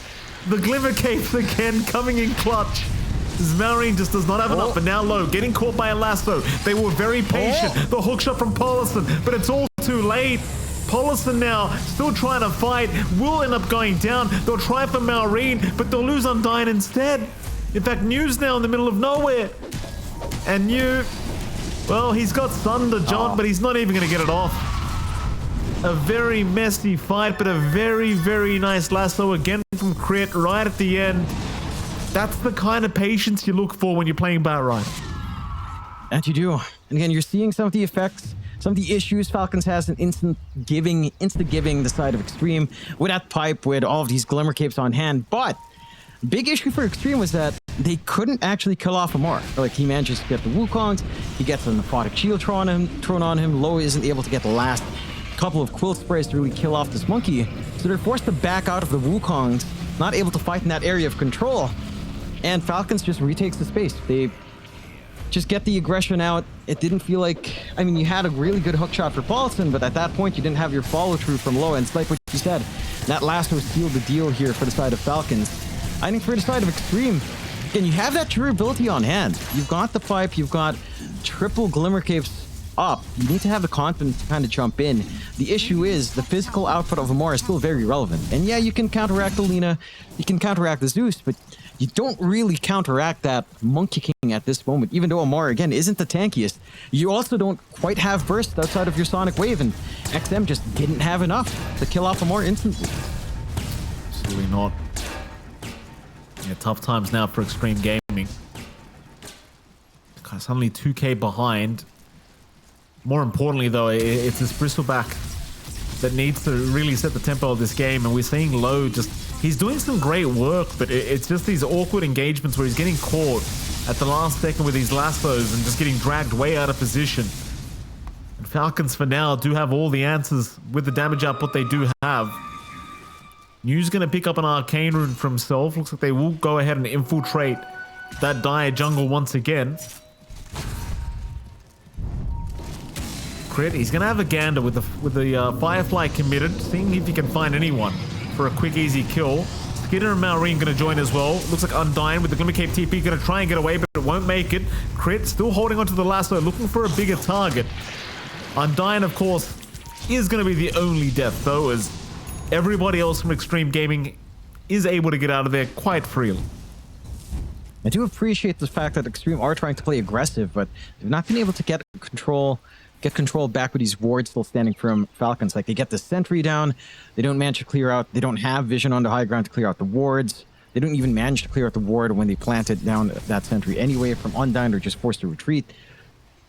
The Glimmer Cape again coming in clutch. Malrine just does not have enough, but now Low getting caught by a lasso. They were very patient. The hookshot from Polison, but it's all too late. Polison now still trying to fight, will end up going down. They'll try for Malrine, but they'll lose Undyne instead. In fact, New's now in the middle of nowhere. And New, well, he's got Thunder John, but he's not even going to get it off. A very messy fight, but a very, very nice lasso again from Crit right at the end. That's the kind of patience you look for when you're playing Batright. And you do. And again, you're seeing some of the effects, some of the issues Falcons has in insta-giving the side of Xtreme with that pipe, with all of these Glimmer Capes on hand. But big issue for Xtreme was that they couldn't actually kill off Amar. Like, he manages to get the Wukongs, he gets an Aphotic Shield thrown on him. Low isn't able to get the last couple of quill sprays to really kill off this monkey, so they're forced to back out of the Wukongs, not able to fight in that area of control, and Falcons just retakes the space. They just get the aggression out. It didn't feel like, I mean, you had a really good hook shot for Paulson, but at that point you didn't have your follow through from Low, and it's like what you said, that lasso sealed the deal here for the side of Falcons. I think for the side of Xtreme, again, you have that durability on hand. You've got the pipe, you've got triple Glimmer Capes up. You need to have the confidence to kind of jump in. The issue is the physical output of Amar is still very relevant. And yeah, you can counteract the Lina, you can counteract the Zeus, but you don't really counteract that Monkey King at this moment, even though Amar, again, isn't the tankiest. You also don't quite have burst outside of your Sonic Wave, and XM just didn't have enough to kill off Amar instantly. Absolutely not. Yeah, tough times now for Xtreme Gaming. Suddenly 2k behind. More importantly, though, it's this Bristleback that needs to really set the tempo of this game, and we're seeing Low just, he's doing some great work, but it's just these awkward engagements where he's getting caught at the last second with these lassos and just getting dragged way out of position. And Falcons, for now, do have all the answers with the damage output they do have. New's going to pick up an Arcane Rune for himself. Looks like they will go ahead and infiltrate that Dire jungle once again. Crit, he's going to have a gander with the Firefly committed, seeing if he can find anyone for a quick, easy kill. Skidder and Maureen going to join as well. Looks like Undyne with the Glimmer Cape TP going to try and get away, but it won't make it. Crit still holding onto the lasso, looking for a bigger target. Undyne, of course, is going to be the only death, though, as everybody else from Xtreme Gaming is able to get out of there quite freely. I do appreciate the fact that Xtreme are trying to play aggressive, but they've not been able to get control back with these wards still standing from Falcons. Like, they get the sentry down, they don't manage to clear out, they don't have vision on the high ground to clear out the wards. They don't even manage to clear out the ward when they planted down that sentry anyway. From Undyne, they're just forced to retreat.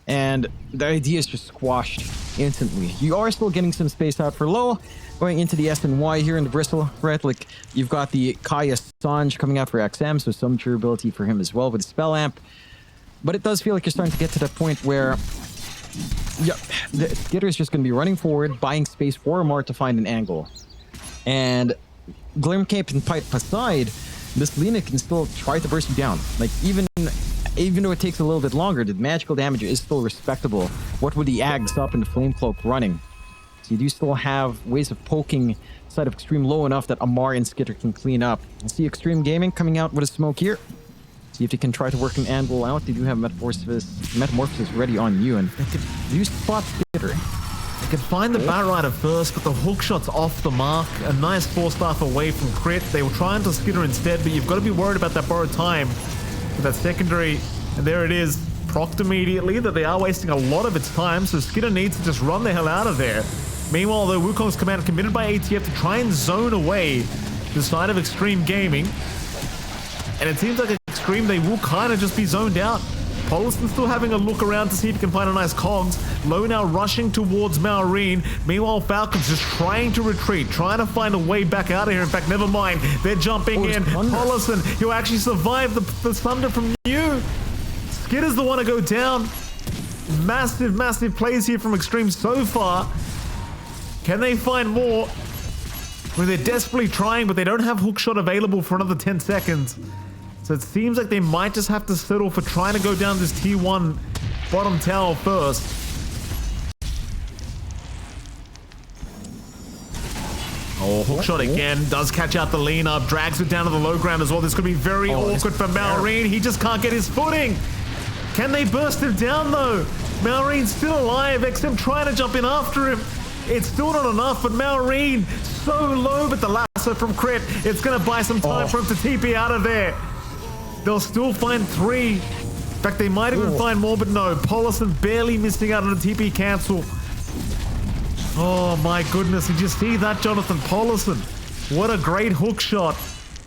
And the idea is just squashed instantly. You are still getting some space out for low, going into the S and Y here in the Bristle, right? Like, you've got the Kaya Sanj coming out for XM, so some durability for him as well with the Spell Amp. But it does feel like you're starting to get to that point where, yeah, the Skidder is just going to be running forward, buying space for Amar to find an angle. And Glimmer Cape and Pipe aside, this Lina can still try to burst you down. Like, even though it takes a little bit longer, the magical damage is still respectable. What would the Ags up and the Flame Cloak running? So you do still have ways of poking side of Xtreme low enough that Amar and Skidder can clean up. I see Xtreme Gaming coming out with a smoke here. See if they can try to work an anvil out. They do have Metamorphosis ready on you, and they could use spot Skidder. They can find the Batrider first, but the hookshot's off the mark. A nice 4-staff away from crit. They were trying to Skidder instead, but you've got to be worried about that borrowed time. With that secondary, and there it is, procced immediately, that they are wasting a lot of its time, so Skidder needs to just run the hell out of there. Meanwhile, though, Wukong's command committed by ATF to try and zone away the side of Xtreme Gaming. And it seems like at Xtreme, they will kind of just be zoned out. Polison's still having a look around to see if he can find a nice cogs. Low now rushing towards Maureen. Meanwhile, Falcons just trying to retreat, trying to find a way back out of here. In fact, never mind. They're jumping in. Polison, he'll actually survive the thunder from you. Skidder's the one to go down. Massive, massive plays here from Xtreme so far. Can they find more? Well, they're desperately trying, but they don't have hookshot available for another 10 seconds. So it seems like they might just have to settle for trying to go down this T1 bottom tower first. Oh, hookshot again. Does catch out the lean up. Drags it down to the low ground as well. This could be very awkward for Maureen. He just can't get his footing. Can they burst him down though? Maureen's still alive. XM trying to jump in after him. It's still not enough, but Maureen so low, but the lasso from crit. It's going to buy some time for him to TP out of there. They'll still find 3. In fact, they might even find more, but no. Polison barely missing out on a TP cancel. Oh my goodness, did you see that, Jonathan? Polison? What a great hook shot.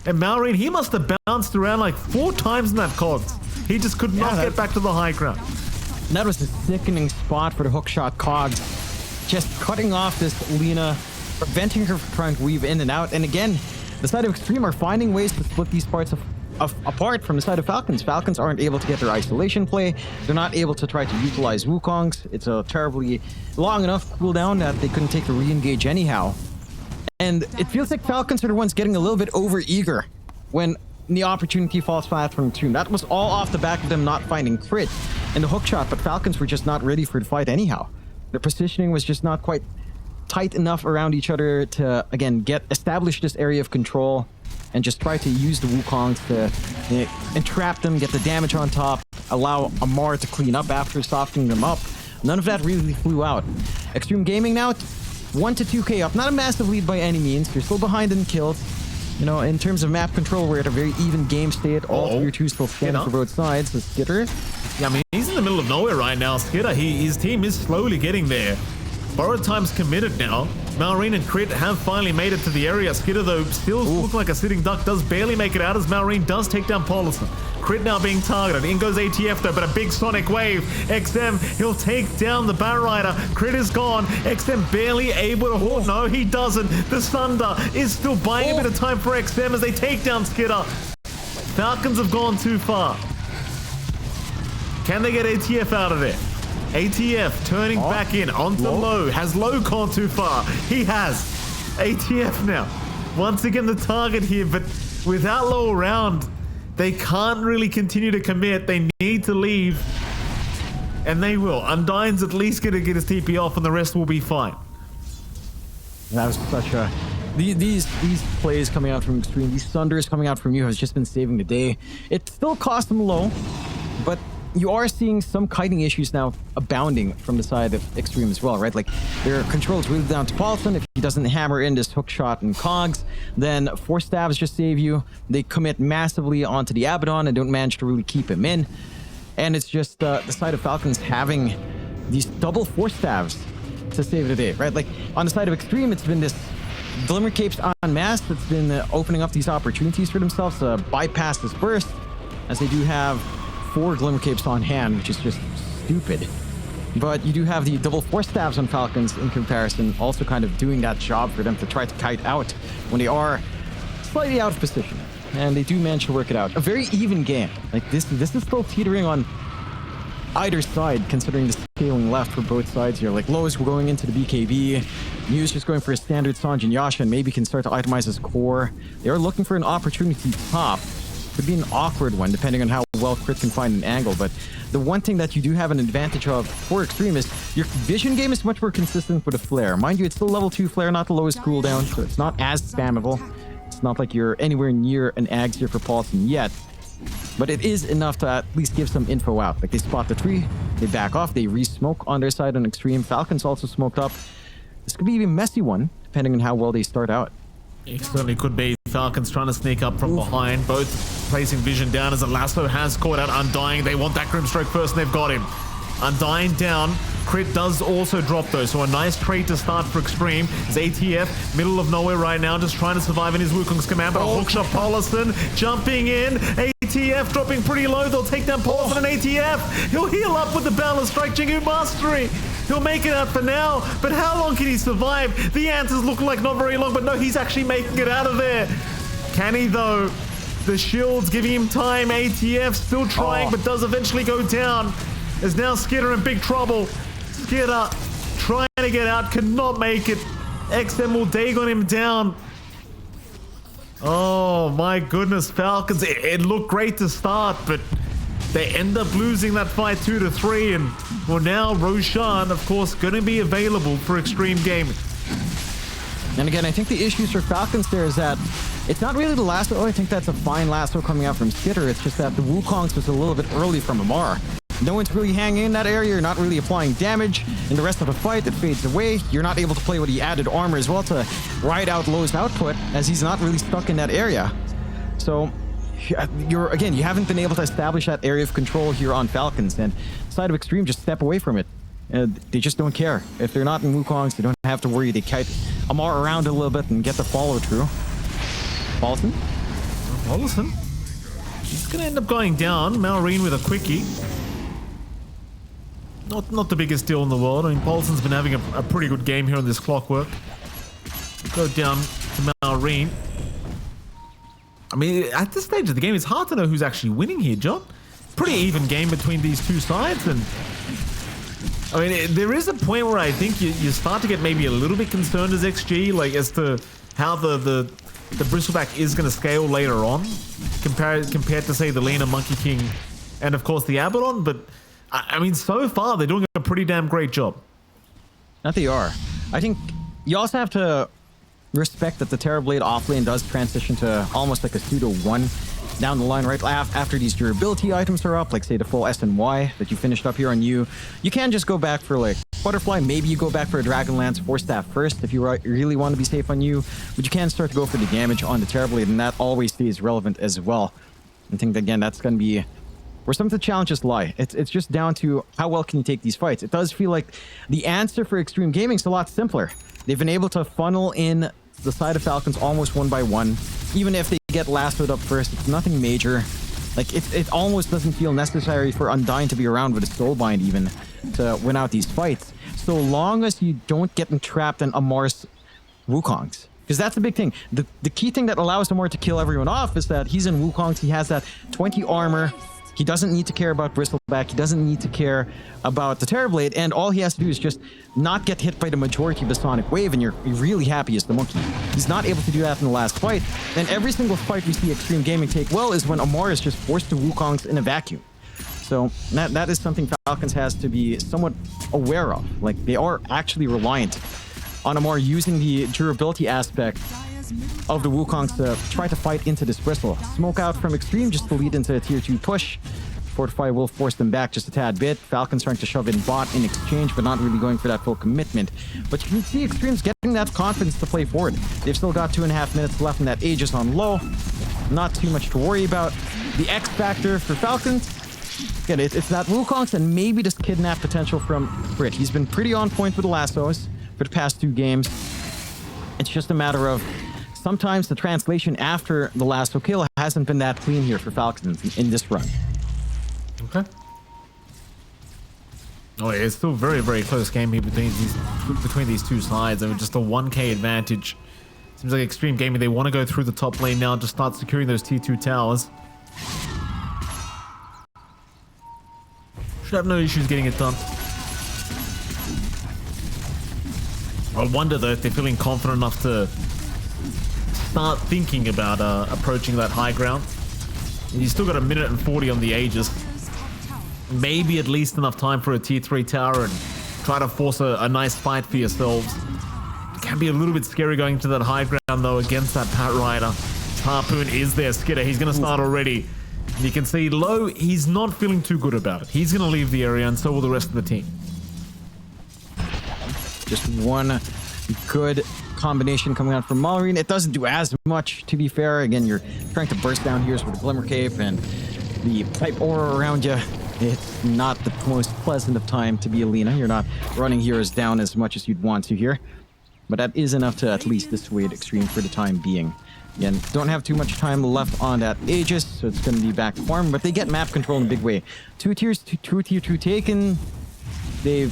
And Maureen, he must have bounced around like 4 times in that cogs. He just could not get back to the high ground. That was a sickening spot for the hookshot cogs. Just cutting off this Lina, preventing her from trying to weave in and out. And again, the side of Xtreme are finding ways to split these parts apart from the side of Falcons. Falcons aren't able to get their isolation play. They're not able to try to utilize Wukong's. It's a terribly long enough cooldown that they couldn't take the re-engage anyhow. And it feels like Falcons are the ones getting a little bit over-eager when the opportunity falls flat from Xtreme. That was all off the back of them not finding crit in the hookshot, but Falcons were just not ready for the fight anyhow. Their positioning was just not quite tight enough around each other to, again, establish this area of control and just try to use the Wukongs to entrap them, get the damage on top, allow Amar to clean up after softening them up. None of that really flew out. Xtreme Gaming now, 1 to 2k up. Not a massive lead by any means. They're still behind in kills. You know, in terms of map control, we're at a very even game state. All tier 2 still scanning for both sides. The Skidder. Yeah, I mean, he's in the middle of nowhere right now. Skidder, his team is slowly getting there. Borrowed time's committed now. Maureen and Crit have finally made it to the area. Skidder, though, still looking like a sitting duck, does barely make it out as Maureen does take down Polison. Crit now being targeted. In goes ATF, though, but a big sonic wave. XM, he'll take down the Batrider. Crit is gone. XM barely able to hold. No, he doesn't. The Thunder is still buying a bit of time for XM as they take down Skidder. Falcons have gone too far. Can they get ATF out of there? ATF turning back in onto low. Has low gone too far? He has. ATF now. Once again the target here, but without low around, they can't really continue to commit. They need to leave. And they will. Undyne's at least going to get his TP off and the rest will be fine. That was such a These plays coming out from Xtreme, these thunders coming out from you has just been saving the day. It still cost them low, but you are seeing some kiting issues now abounding from the side of Xtreme as well, right? Like, their control's really down to Paulson. If he doesn't hammer in this hook shot and cogs, then 4 stabs just save you. They commit massively onto the Abaddon and don't manage to really keep him in. And it's just the side of Falcons having these double 4 stabs to save the day, right? Like, on the side of Xtreme, it's been this Glimmer Capes en masse that's been opening up these opportunities for themselves to bypass this burst, as they do have 4 Glimmer Capes on hand, which is just stupid. But you do have the double 4 stabs on Falcons in comparison, also kind of doing that job for them to try to kite out when they are slightly out of position. And they do manage to work it out. A very even game. Like, this is still teetering on either side, considering the scaling left for both sides here. Like, Lowe's going into the BKB, Mew's just going for a standard Sanj and Yasha, and maybe can start to itemize his core. They are looking for an opportunity top. Could be an awkward one, depending on how well Crit can find an angle, but the one thing that you do have an advantage of for Xtreme is your vision game is much more consistent with a flare. Mind you, it's still level 2 flare, not the lowest cooldown, so it's not as spammable. It's not like you're anywhere near an Ags here for Paulson yet, but it is enough to at least give some info out. Like, they spot the tree, they back off, they re-smoke on their side on Xtreme. Falcons also smoked up. This could be a messy one, depending on how well they start out. It certainly could be. Falcons trying to sneak up from behind, both placing vision down as a lasso has caught out Undying. They want that Grimstroke first, and they've got him. Undying down. Crit does also drop though, so a nice trade to start for Xtreme. His ATF, middle of nowhere right now, just trying to survive in his Wukong's command, but a hookshot Paulson jumping in. ATF dropping pretty low, they'll take down Paulson and ATF. He'll heal up with the Balance Strike, Jingu Mastery. He'll make it out for now, but how long can he survive? The answers look like not very long, but no, he's actually making it out of there. Can he though? The shield's giving him time. ATF still trying, but does eventually go down. There's now Skitter in big trouble. Skitter trying to get out, cannot make it. XM will Dagon him down. Oh my goodness, Falcons. It looked great to start, but they end up losing that fight 2-3, and well, now Roshan, of course, going to be available for Xtreme Gaming. And again, I think the issues for Falcons there is that it's not really the lasso. Oh, I think that's a fine lasso coming out from Skitter. It's just that the Wukong's was a little bit early from Amar. No one's really hanging in that area. You're not really applying damage. In the rest of the fight, it fades away. You're not able to play with the added armor as well to ride out Lowe's output, as he's not really stuck in that area. So, you haven't been able to establish that area of control here on Falcons, and side of Xtreme just step away from it. They just don't care. If they're not in Wukong's, they don't have to worry. They kite Amar around a little bit and get the follow through. Paulson? Paulson? He's going to end up going down. Malrine with a quickie. Not the biggest deal in the world. I mean, Paulson's been having a pretty good game here on this Clockwork. Go down to Malrine. I mean, at this stage of the game, it's hard to know who's actually winning here, John. Pretty even game between these two sides, and I mean, there is a point where I think you start to get maybe a little bit concerned as XG, like as to how the Bristleback is going to scale later on, compared to say the Lena Monkey King, and of course the Abaddon. But I mean, so far they're doing a pretty damn great job. That they are. I think you also have to respect that the Terrorblade offlane does transition to almost like a pseudo 1 down the line, right after these durability items are up, like say the full SNY that you finished up here on you. You can just go back for like Butterfly. Maybe you go back for a Dragonlance 4-staff first if you really want to be safe on you, but you can start to go for the damage on the Terrorblade, and that always stays relevant as well. I think that, again, that's going to be where some of the challenges lie. It's just down to how well can you take these fights. It does feel like the answer for Xtreme Gaming is a lot simpler. They've been able to funnel in the side of Falcons almost 1 by 1. Even if they get lassoed up first, it's nothing major. Like, it almost doesn't feel necessary for Undying to be around with a Soulbind even to win out these fights, so long as you don't get entrapped in Amar's Wukongs. Because that's the big thing. The key thing that allows Amar to kill everyone off is that he's in Wukongs. He has that 20 armor. He doesn't need to care about Bristleback. He doesn't need to care about the Terrorblade. And all he has to do is just not get hit by the majority of the Sonic Wave, and you're really happy as the monkey. He's not able to do that in the last fight. And every single fight we see Xtreme Gaming take well is when Amar is just forced to Wukongs in a vacuum. So that is something Falcons has to be somewhat aware of. Like, they are actually reliant on a more using the durability aspect of the Wukongs to try to fight into this Bristle. Smoke out from Xtreme just to lead into a tier 2 push. Fortify will force them back just a tad bit. Falcons trying to shove in bot in exchange, but not really going for that full commitment. But you can see Xtreme's getting that confidence to play forward. They've still got 2.5 minutes left in that Aegis on low. Not too much to worry about. The X factor for Falcons, again, it's that Wukong's and maybe this kidnap potential from Crit. He's been pretty on point with the lassos for the past 2 games. It's just a matter of sometimes the translation after the lasso kill hasn't been that clean here for Falcons in this run. Okay. Oh, yeah, it's still a very, very close game here between these two sides. I mean, just a 1k advantage. Seems like Xtreme Gaming, they want to go through the top lane now, just start securing those T2 towers. Should have no issues getting it done. I wonder though if they're feeling confident enough to start thinking about approaching that high ground. And you still got 1 minute and 40 on the Aegis. Maybe at least enough time for a tier 3 tower and try to force a nice fight for yourselves. It can be a little bit scary going to that high ground though against that Pat Rider. Harpoon is there, Skidder. He's going to start already. You can see Low, he's not feeling too good about it. He's going to leave the area and so will the rest of the team. Just one good combination coming out from Mallory. It doesn't do as much, to be fair. Again, you're trying to burst down here with the Glimmer Cape and the pipe aura around you. It's not the most pleasant of time to be Alina. You're not running heroes down as much as you'd want to here. But that is enough to at least dissuade Xtreme for the time being. Again, don't have too much time left on that Aegis, so it's going to be back to farm. But they get map control in a big way. 2 tier 2 taken. They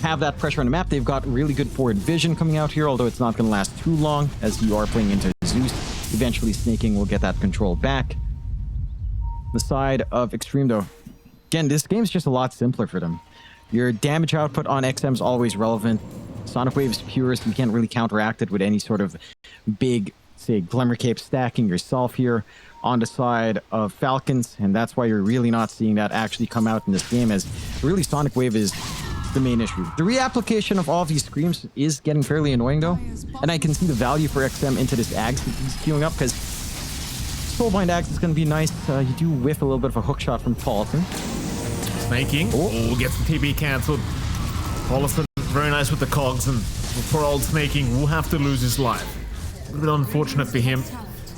have that pressure on the map. They've got really good forward vision coming out here, although it's not going to last too long as you are playing into Zeus. Eventually, Snaking will get that control back. The side of Xtreme, though, again, this game's just a lot simpler for them. Your damage output on XM is always relevant. Sonic Wave is pure, so you can't really counteract it with any sort of big, say, Glimmer Cape stacking yourself here on the side of Falcons, and that's why you're really not seeing that actually come out in this game, as really Sonic Wave is the main issue. The reapplication of all of these screams is getting fairly annoying, though, and I can see the value for XM into this Ags that he's queuing up, because Soulbind Ags is going to be nice. You do whiff a little bit of a hook shot from Paulson. Snaking. Oh, gets the TB cancelled. Paulson, very nice with the cogs, and poor old Snaking will have to lose his life. A little bit unfortunate for him.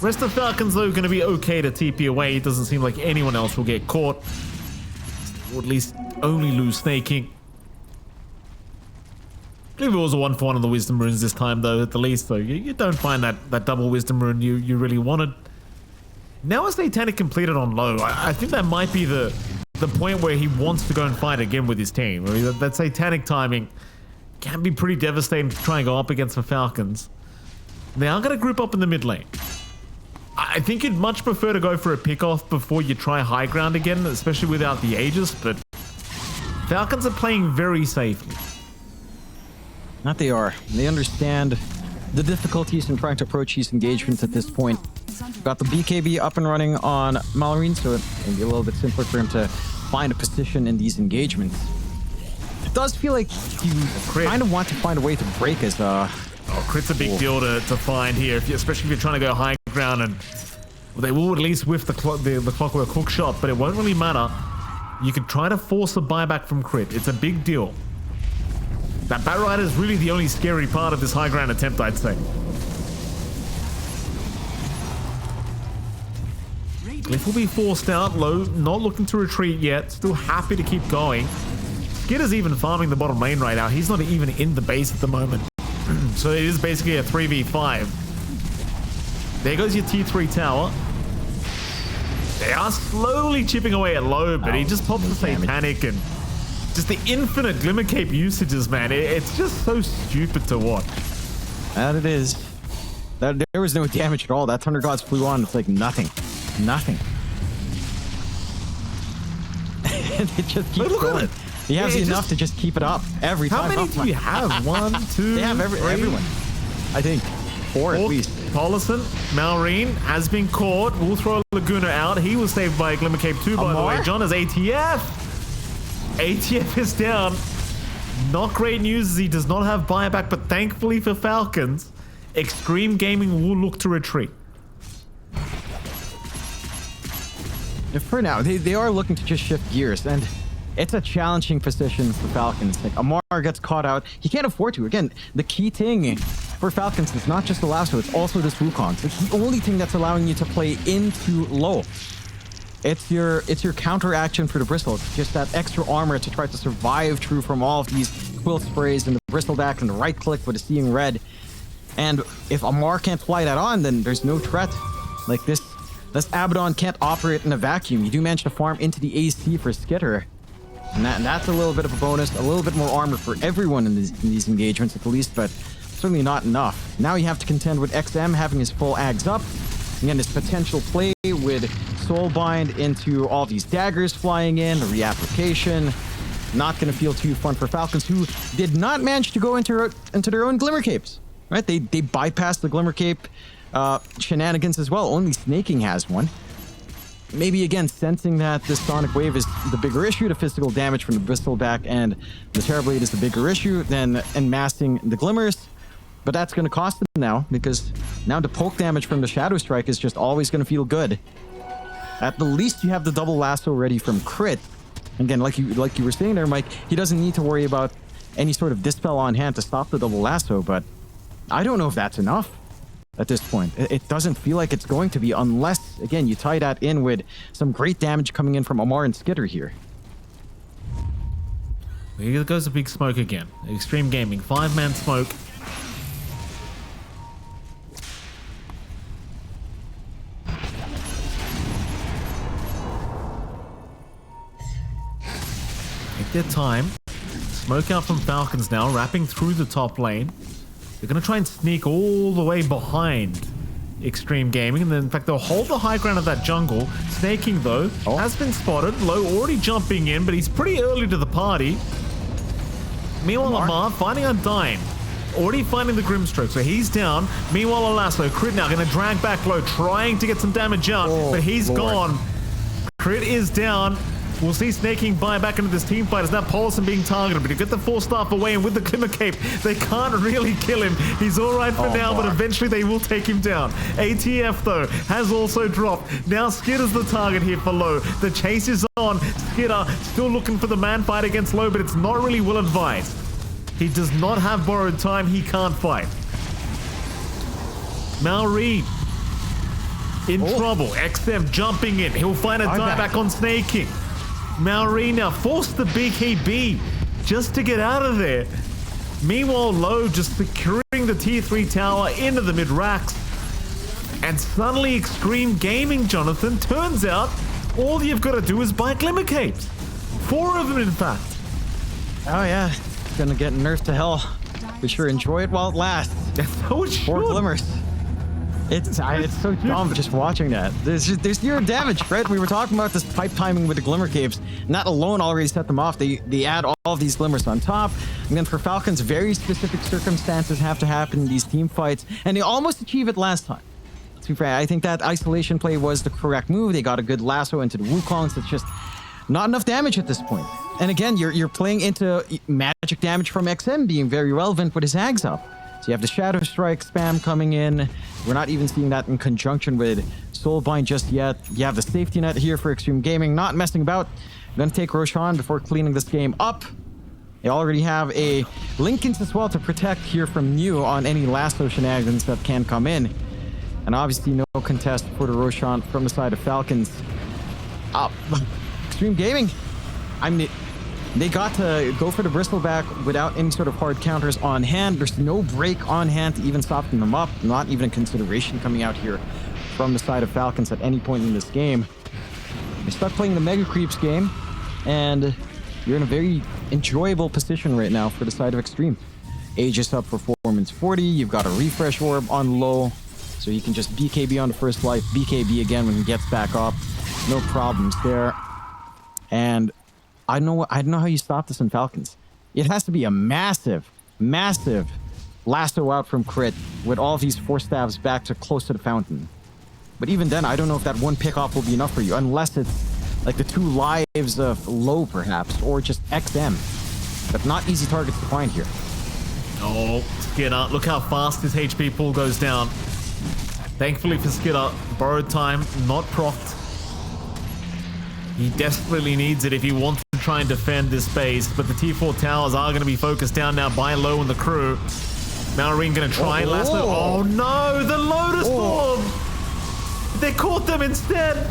Rest of Falcons, though, going to be okay to TP away. It doesn't seem like anyone else will get caught. Or at least only lose Snaking. I believe it was a 1-for-1 on the Wisdom Runes this time, though, at the least, though. You don't find that double Wisdom Rune you really wanted. Now is Satanic completed on low? I think that might be the point where he wants to go and fight again with his team. I mean, that Satanic timing can be pretty devastating to try and go up against the Falcons. They are going to group up in the mid lane. I think you'd much prefer to go for a pick-off before you try high ground again, especially without the Aegis, but Falcons are playing very safely. That they are. They understand the difficulties in trying to approach these engagements at this point. Got the BKB up and running on Malorine, so it can be a little bit simpler for him to find a position in these engagements. It does feel like you kind of want to find a way to break as Crit's a big deal to find here, especially if you're trying to go high ground, and well, they will at least whiff the Clockwork hook shot, but it won't really matter. You could try to force a buyback from Crit. It's a big deal. That Bat Rider is really the only scary part of this high ground attempt, I'd say. Glyph will be forced out, Low, not looking to retreat yet, still happy to keep going. Skitter's even farming the bottom lane right now. He's not even in the base at the moment. So it is basically a 3v5. There goes your tier 3 tower. They are slowly chipping away at Low, but he just pops the Satanic and just the infinite Glimmer Cape usages, man. It's just so stupid to watch. That it is. There was no damage at all. That Thunder Gods flew on. It's like nothing. Nothing. It just keeps going. He has enough to just keep it up every time. How many do you have? 1, 2, They have everyone. I think 4 at least. Paulson, Malrine has been caught. We'll throw Laguna out. He was saved by Glimmer Cape 2, by the way. John is ATF. ATF is down. Not great news as he does not have buyback, but thankfully for Falcons, Xtreme Gaming will look to retreat. For now, they are looking to just shift gears, and it's a challenging position for Falcons. Like, Amar gets caught out. He can't afford to. Again, the key thing for Falcons is not just the lasso, it's also this Wukong. It's like the only thing that's allowing you to play into low. It's your counter action for the bristle. It's just that extra armor to try to survive through from all of these quilt sprays and the bristleback and the right click with the seeing red. And if Amar can't fly that on, then there's no threat. Like this Abaddon can't operate in a vacuum. You do manage to farm into the AC for Skitter. And that's a little bit of a bonus, a little bit more armor for everyone in these engagements at the least, but certainly not enough. Now you have to contend with XM having his full ags up. Again, this potential play with Soulbind into all these daggers flying in, the reapplication. Not going to feel too fun for Falcons, who did not manage to go into their own Glimmer Capes. Right? They bypassed the Glimmer Cape shenanigans as well. Only Snaking has one. Maybe again sensing that this Sonic Wave is the bigger issue, the physical damage from the Bristleback and the Terrorblade is the bigger issue than enmassing the Glimmers. But that's going to cost them now, because now the poke damage from the Shadow Strike is just always going to feel good. At the least you have the double lasso ready from crit. Again, like you were saying there, Mike, he doesn't need to worry about any sort of dispel on hand to stop the double lasso, but I don't know if that's enough. At this point, it doesn't feel like it's going to be, unless, again, you tie that in with some great damage coming in from Amar and Skitter here. Here goes a big smoke again. Xtreme Gaming, 5-man smoke. Take their time. Smoke out from Falcons now, wrapping through the top lane. They're going to try and sneak all the way behind Xtreme Gaming. And then, in fact, they'll hold the high ground of that jungle. Snaking, though, has been spotted. Low already jumping in, but he's pretty early to the party. Meanwhile, Amar finding Undyne. Already finding the Grimstroke, so he's down. Meanwhile, Lasso, Crit now going to drag back low, trying to get some damage out, but he's gone. Crit is down. We'll see Snaking buy back into this team fight as that Paulson being targeted, but you get the Force Staff away, and with the Glimmer Cape, they can't really kill him. He's all right for now, but eventually they will take him down. ATF, though, has also dropped. Now Skitter's the target here for Low. The chase is on. Skitter still looking for the man fight against Low, but it's not really well advised. He does not have borrowed time. He can't fight. Mal Reed in trouble. XM jumping in. He'll find a dieback on Snaking. Maori now forced the BKB just to get out of there. Meanwhile, Low just securing the tier 3 tower into the mid-racks. And suddenly Xtreme Gaming, Jonathan, turns out all you've got to do is buy Glimmer Capes. 4 of them, in fact. Oh yeah, it's gonna get nerfed to hell. We sure enjoy it while it lasts. That's so it 4 Glimmers. It's so dumb just watching that. There's zero damage, right? We were talking about this pipe timing with the Glimmer Capes, and that alone already set them off. They add all of these Glimmers on top, and then for Falcons, very specific circumstances have to happen in these team fights, and they almost achieve it last time. To be fair, I think that isolation play was the correct move. They got a good lasso into the Wukongs. It's just not enough damage at this point. And again, you're playing into magic damage from XM being very relevant with his Ags up. So you have the Shadow Strike spam coming in. We're not even seeing that in conjunction with Soulbind just yet. You have the safety net here for Xtreme Gaming, not messing about. Gonna take Roshan before cleaning this game up. They already have a Linkins as well to protect here from Mew on any lasso shenanigans that can come in. And obviously no contest for the Roshan from the side of Falcons. Xtreme Gaming, I mean, they got to go for the Bristleback without any sort of hard counters on hand. There's no break on hand to even soften them up. Not even a consideration coming out here from the side of Falcons at any point in this game. They start playing the Mega Creeps game, and you're in a very enjoyable position right now for the side of Xtreme. Aegis up performance 40. You've got a refresh orb on low, so you can just BKB on the first life, BKB again when he gets back up. No problems there. And I don't know how you stop this in Falcons. It has to be a massive, massive lasso out from Crit with all of these Force Staves back to close to the fountain. But even then, I don't know if that one pick-off will be enough for you, unless it's like the 2 lives of Low, perhaps, or just XM. but not easy targets to find here. Oh, Skidder, look how fast his HP pool goes down. Thankfully for Skidder, borrowed time, not procced. He desperately needs it if he wants to try and defend this base, but the T4 towers are going to be focused down now by Low and the crew. Malrine going to try and last. Oh no, the Lotus Storm! They caught them instead.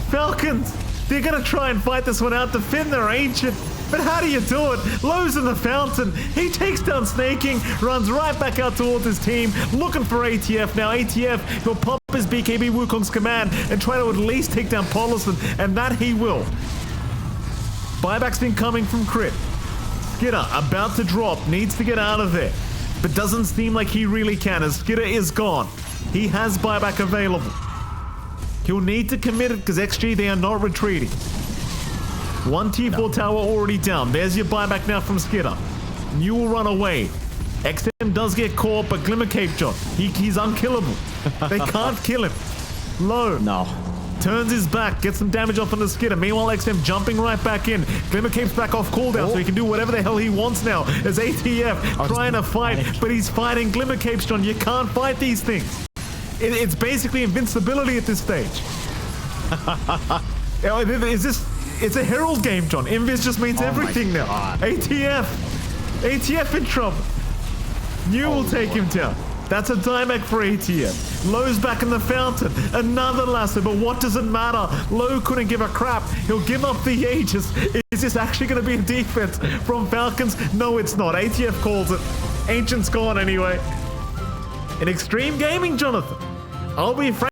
Falcons, they're going to try and fight this one out, defend their ancient. But how do you do it? Low's in the fountain. He takes down Snaking, runs right back out towards his team, looking for ATF. Now ATF, he'll pop his BKB Wukong's command and try to at least take down Polison, and that he will. Buyback's been coming from Crit. Skidder about to drop, needs to get out of there, but doesn't seem like he really can as Skidder is gone. He has buyback available. He'll need to commit it because XG, they are not retreating. One T4 tower already down. There's your buyback now from Skidder. You will run away. XM does get caught, but Glimmer Cape John, he's unkillable. They can't kill him. Low. No. Turns his back, gets some damage off on the Skidder. Meanwhile, XM jumping right back in. Glimmer Cape's back off cooldown, so he can do whatever the hell he wants now. As ATF trying to fight, but he's fighting Glimmer Capes, John. You can't fight these things. It's basically invincibility at this stage. It's a Herald game, John. Invis just means everything now. ATF in trouble. New will take him down. That's a Dimec for ATF. Low's back in the fountain. Another lasso, but what does it matter? Low couldn't give a crap. He'll give up the Aegis. Is this actually going to be a defense from Falcons? No, it's not. ATF calls it. Ancient's gone anyway. In Extreme Gaming, Jonathan, I'll be frank.